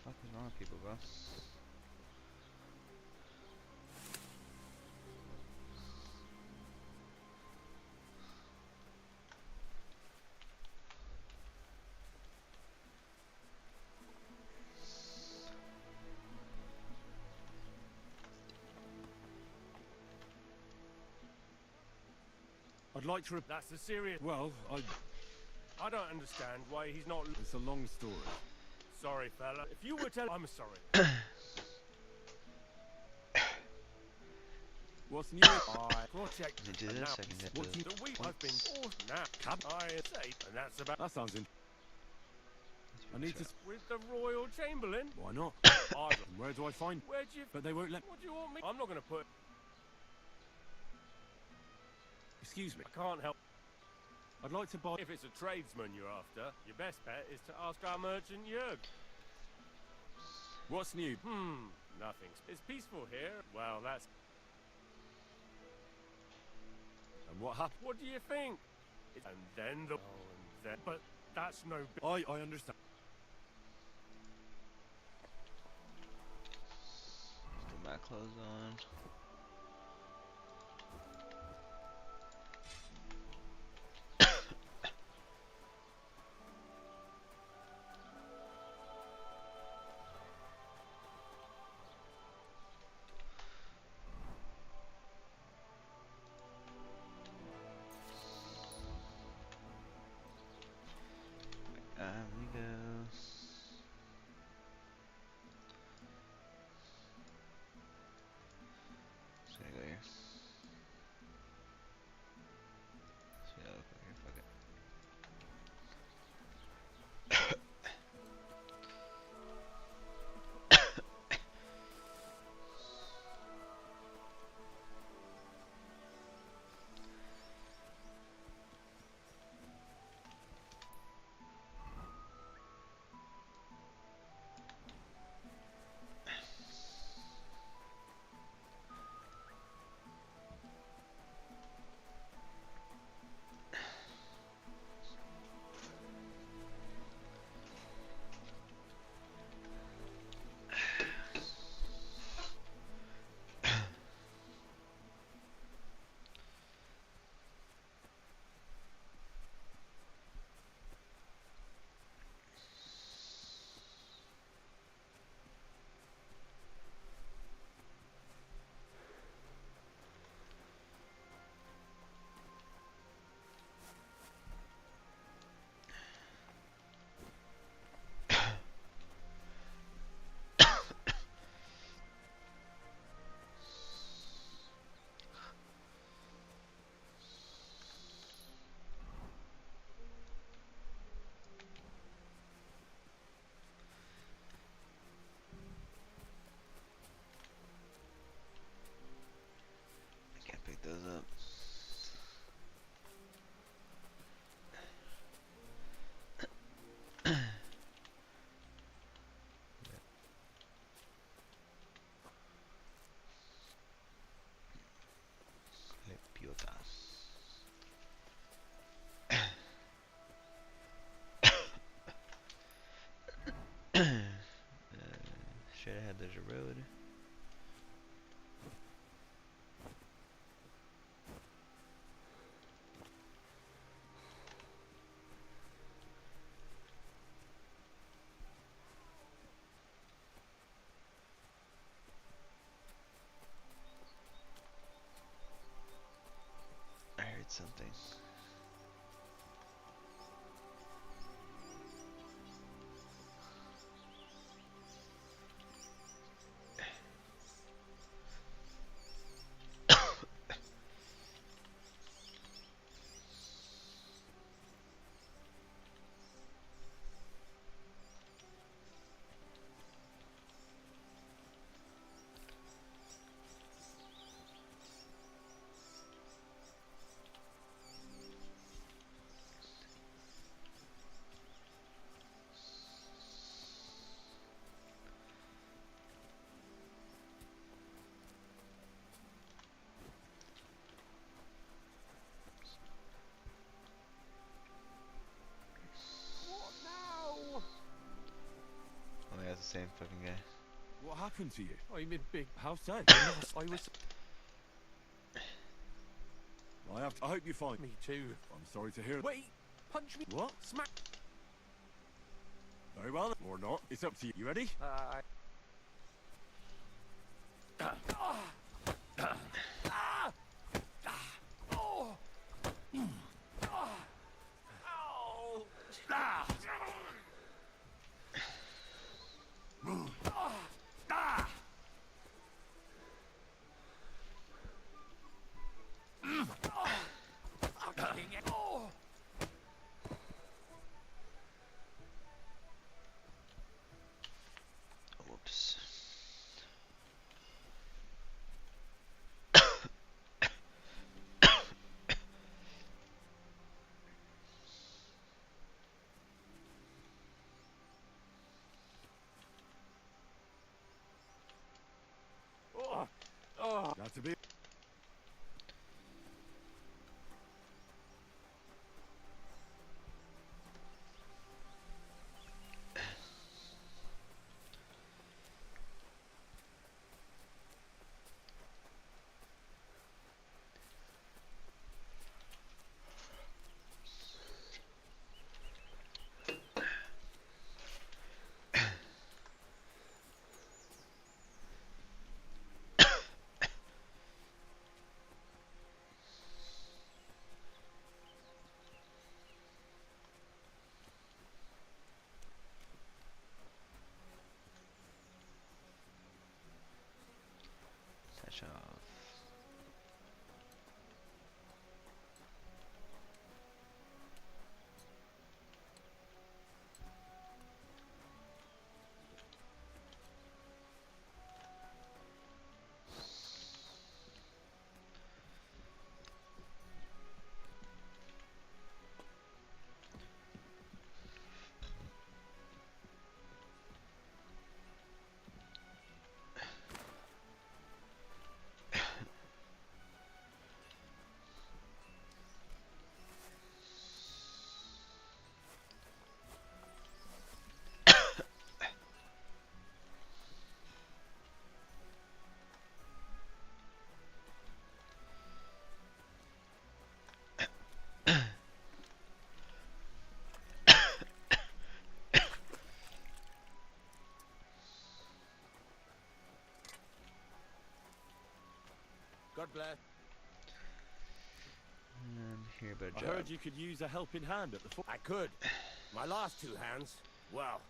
fuck is wrong with people, bro? I'd like to... That's the serious... Well, I don't understand why he's not. It's a long story. Sorry, fella. If you were telling, I'm sorry. What's new? I protect. Can you do this? I can get What the you- The week I've been points. forced now. I say, and that's about. That sounds in. I need to. With the Royal Chamberlain. Why not? I And where do I find? Where'd you? But they won't let. What do you want me? I'm not going to put. Excuse me. I can't help. I'd like to buy. If it's a tradesman you're after, your best bet is to ask our merchant Jörg. What's new? Nothing. It's peaceful here. Well, that's. And what happened? What do you think? And then the. Oh, and then. But that's no. I understand. Put my clothes on. We go. Just gonna go here. So yeah, I'll go here, fuck it. Can't pick those up. Lepiota. Straight ahead there's a road. I heard something. Oh yeah, it's the same fucking guy. What happened to you? I'm in big. How sad? I was. I hope you find Me too. I'm sorry to hear. Wait! Punch me! What? Smack! Very well, or not. It's up to you. You ready? Oh. Got to be. Touch off. God bless. Hear about a I job. heard you could use a helping hand at the fort. I could. My last two hands, well,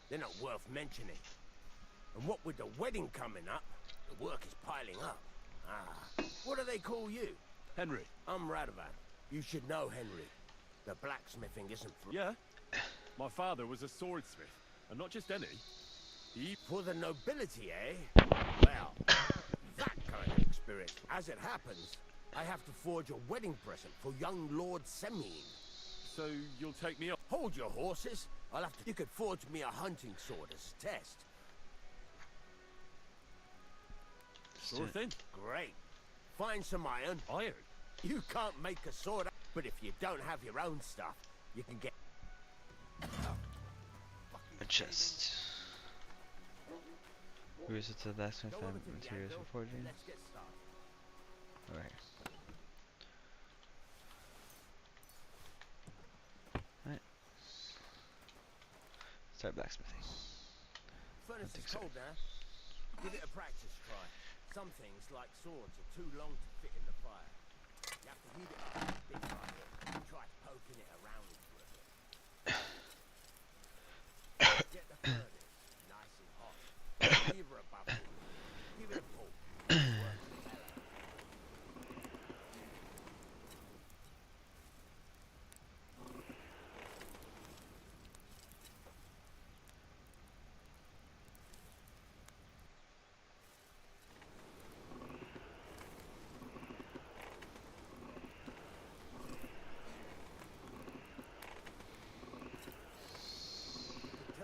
they're not worth mentioning. And what with the wedding coming up, the work is piling up. Ah, what do they call you? Henry. I'm Radovan. You should know Henry. The blacksmithing isn't for... Yeah? My father was a swordsmith, and not just any. He... For the nobility, eh? Well, that kind of experience. As it happens, I have to forge a wedding present for young Lord Semine. So you'll take me up? Hold your horses. I'll have to... You could forge me a hunting sword as a test. Sure thing. Great. Find some iron. Iron? You can't make a sword, but if you don't have your own stuff, you can get... A chest. Resources to the blacksmith and materials for forging. Let's get started. Alright. Alright. Start blacksmithing. Furnace is cold now. Give it a practice try. Some things, like swords, are too long to fit in the fire. You have to heat it up a bit like it and try poking it around for a bit. Get the furnace nice and hot. Leave her above it. Give it a pull.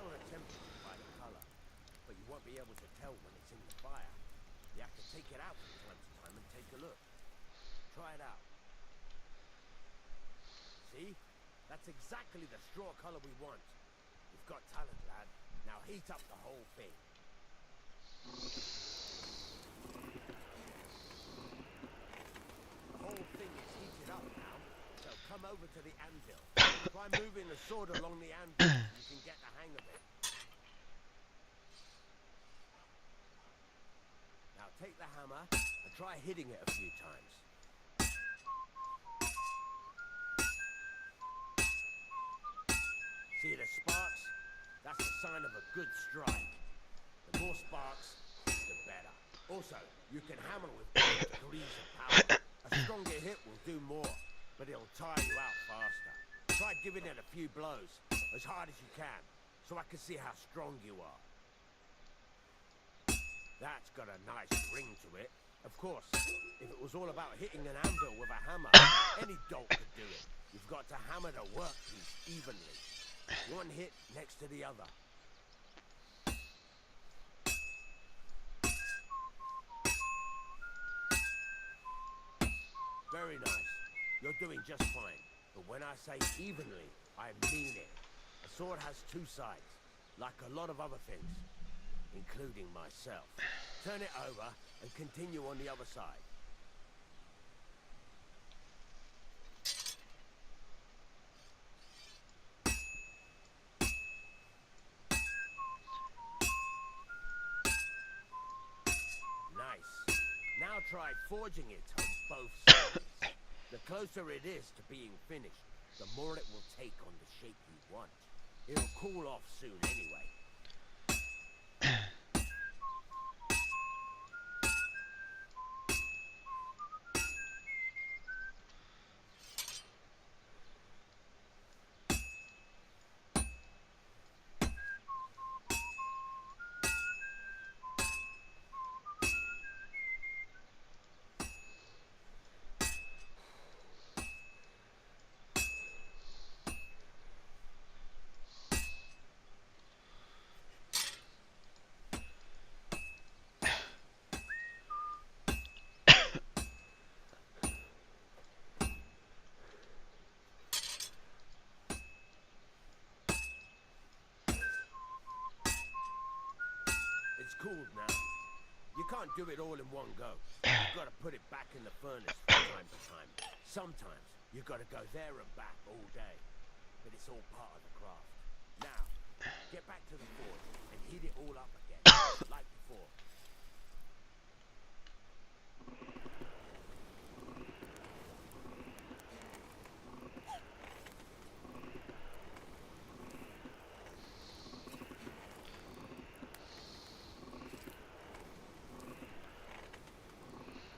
Work the hell out. Be able to tell when it's in the fire. You have to take it out from time to time and take a look. Try it out. See? That's exactly the straw color we want. You've got talent, lad. Now heat up the whole thing. The whole thing is heated up now, so come over to the anvil. Try moving the sword along the anvil so you can get the hang of it. Take the hammer and try hitting it a few times. See the sparks? That's a sign of a good strike. The more sparks, the better. Also, you can hammer with 8 degrees of power. A stronger hit will do more, but it'll tire you out faster. Try giving it a few blows, as hard as you can, so I can see how strong you are. That's got a nice ring to it. Of course, if it was all about hitting an anvil with a hammer, any dolt could do it. You've got to hammer the workpiece evenly. One hit next to the other. 1 Very nice. You're doing just fine. But when I say evenly, I mean it. A sword has two sides, like a lot of other things, including myself. Turn it over and continue on the other side. Nice. Now try forging it on both sides. The closer it is to being finished, the more it will take on the shape you want. It'll cool off soon anyway. It's cooled now. You can't do it all in one go. You've got to put it back in the furnace from time to time. Sometimes you've got to go there and back all day. But it's all part of the craft. Now, get back to the forge and heat it all up again, like before.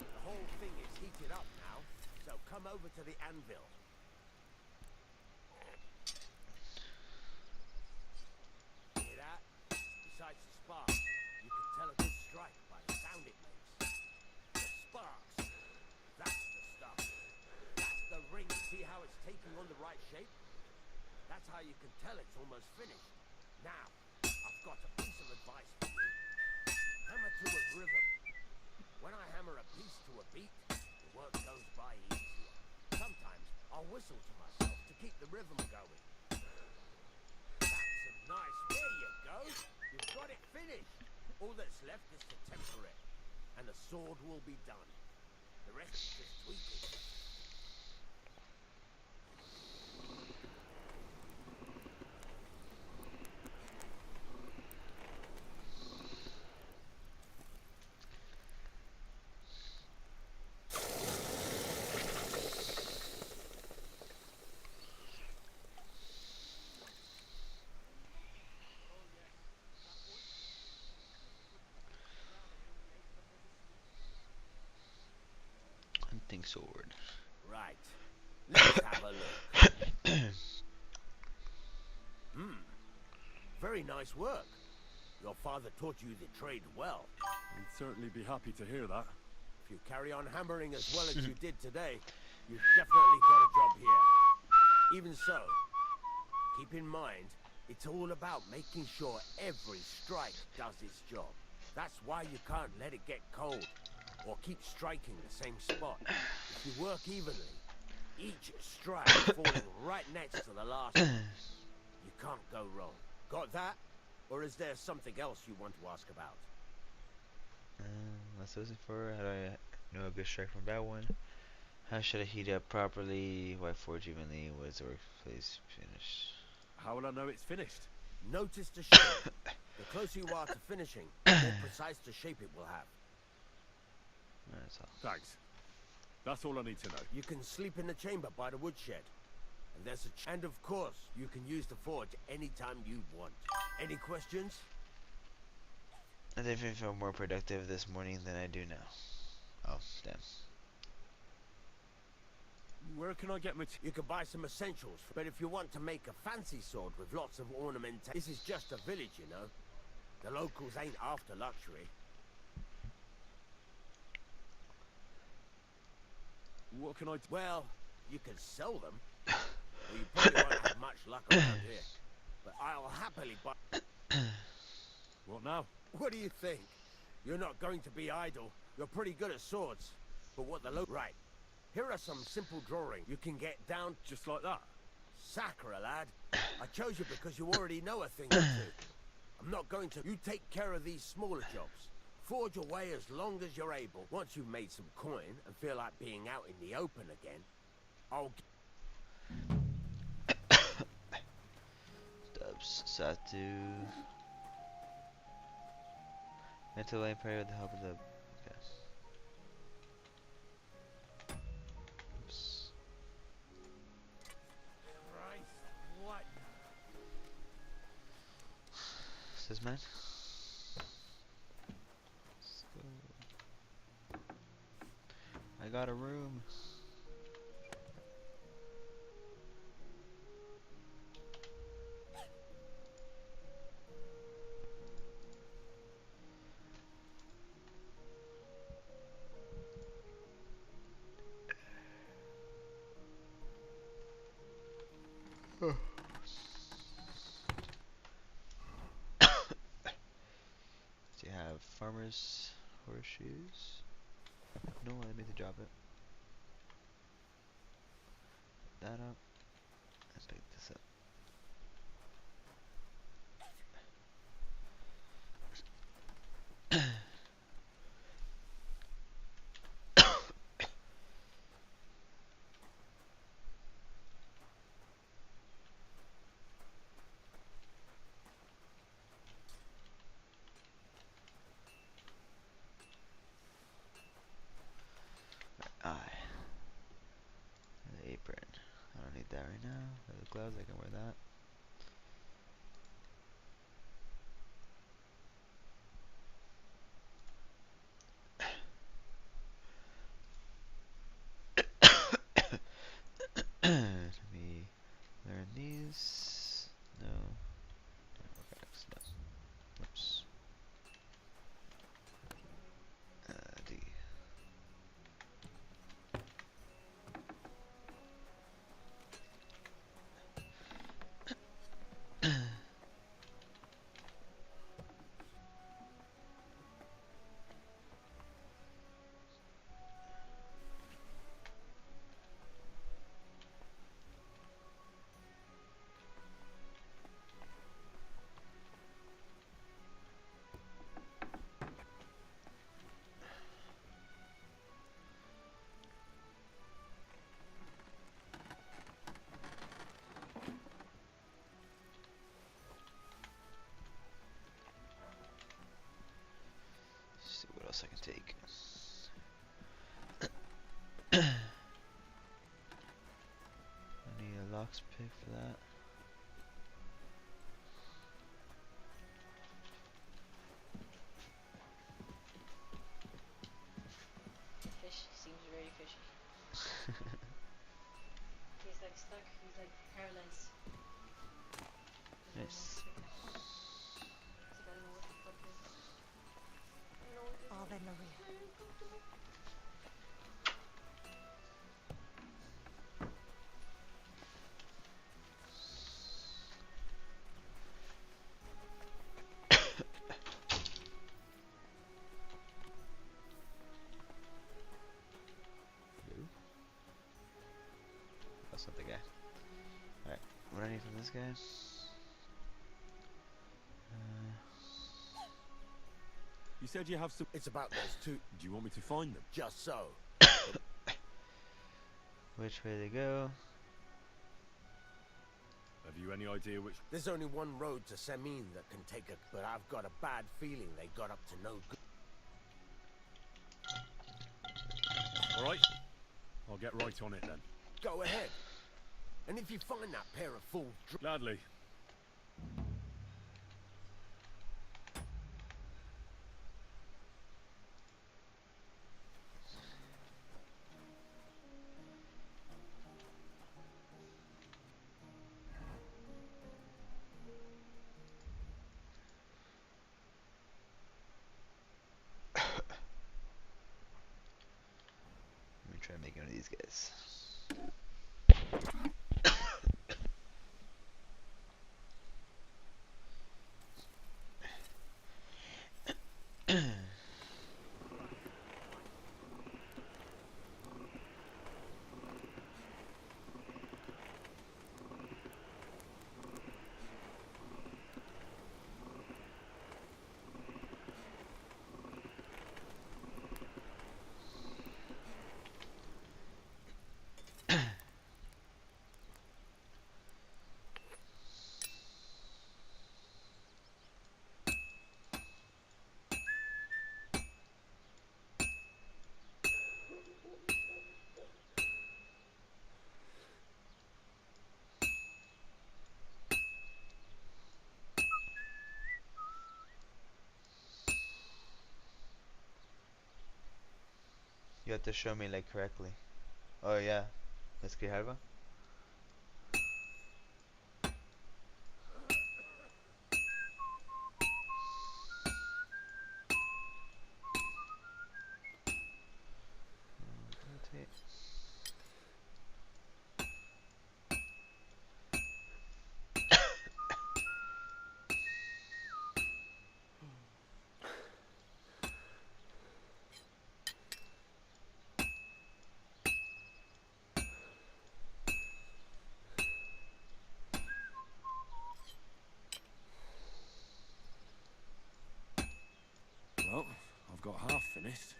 The whole thing is heated up now, so come over to the anvil. Hear that? Besides the spark, you can tell a good strike by the sound it makes. The sparks, that's the stuff. That's the ring. See how it's taking on the right shape? That's how you can tell it's almost finished. Now, I've got a piece of advice for you. Hammer to a rhythm. When I hammer a piece to a beat, the work goes by easier. Sometimes I'll whistle to myself to keep the rhythm going. That's a nice. There you go. You've got it finished. All that's left is to temper it, and the sword will be done. The rest is just tweaking. Hunting sword. Right. Let's have a look. Very nice work. Your father taught you the trade well. I'd certainly be happy to hear that. If you carry on hammering as well as you did today, you've definitely got a job here. Even so, keep in mind, it's all about making sure every strike does its job. That's why you can't let it get cold, or keep striking the same spot. If you work evenly, each strike falling right next to the last one, you can't go wrong. Got that? Or is there something else you want to ask about? What's looking for? How do I know a good strike from a bad one? How should I heat up properly? Why forge evenly? What is the workplace finish? How will I know it's finished? Notice the shape. The closer you are to finishing, the more precise the shape it will have. That's all. Thanks. That's all I need to know. You can sleep in the chamber by the woodshed. And there's a and of course, you can use the forge anytime you want. Any questions? I definitely feel more productive this morning than I do now. Oh, damn. Where can I get You can buy some essentials, but if you want to make a fancy sword with lots of ornamentation, this is just a village, you know. The locals ain't after luxury. What can I... Well, you can sell them. Well, you probably won't have much luck around here. But I'll happily buy... What now? What do you think? You're not going to be idle. You're pretty good at swords. But what the Right. Here are some simple drawings you can get down Just like that? Sacra, lad. I chose you because you already know a thing or two. I'm not going to... You take care of these smaller jobs. Forge away as long as you're able. Once you've made some coin and feel like being out in the open again, I'll... Dubs, Satu. Mental and pray with the help of the... Okay. Oops. Christ, what? Says man. I got a room. So you have farmer's horseshoes. No, I meant to drop it. That up. Let's pick this up. The apron. I don't need that right now. The gloves, I can wear that. Let me learn these. No. Orthotics, no. Oops. D. See what else I can take. I need a locks pick for that. The fish seems very fishy. He's like stuck, he's like paralyzed. Nice. Ave Maria. That's not the guy. Alright, what do I need from this guy? You said you have some... It's about those two. Do you want me to find them? Just so. Which way to go? Have you any idea which... There's only one road to Semin that can take it, but I've got a bad feeling they got up to no good. Alright. I'll get right on it then. Go ahead. And if you find that pair of fools... Gladly. Let me try and make one of these guys. You have to show me like correctly. Oh yeah. Escribir algo. Rotate. Well, I've got half finished.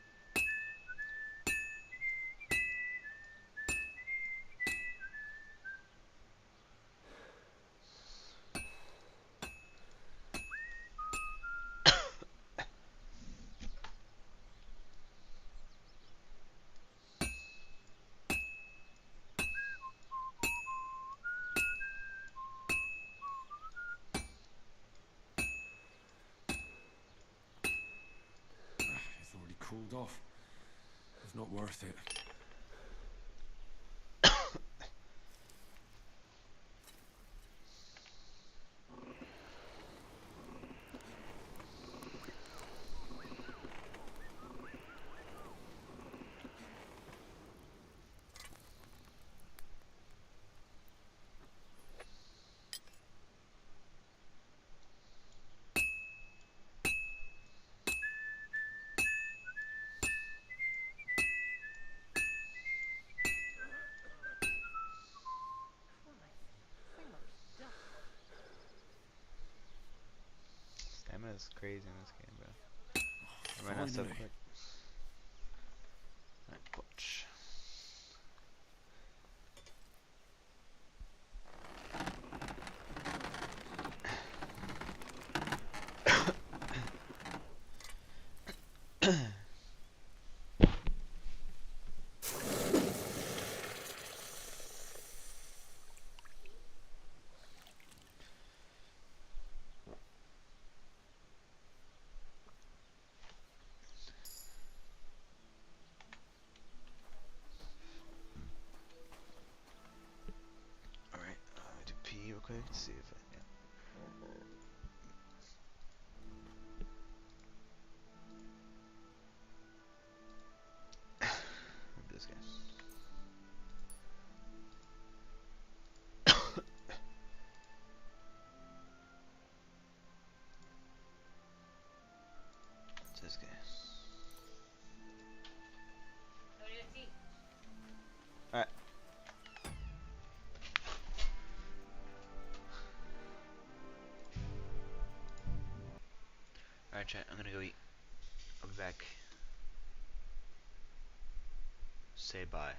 It's already cooled off. It's not worth it. Stamina's crazy in this game, bro. I ran out so Finally. quick. Alright, watch. Alright, let me do P real quick to see if I can. Maybe this guy. It's this guy. Alright. Alright, chat, I'm gonna go eat. I'll be back. Say bye.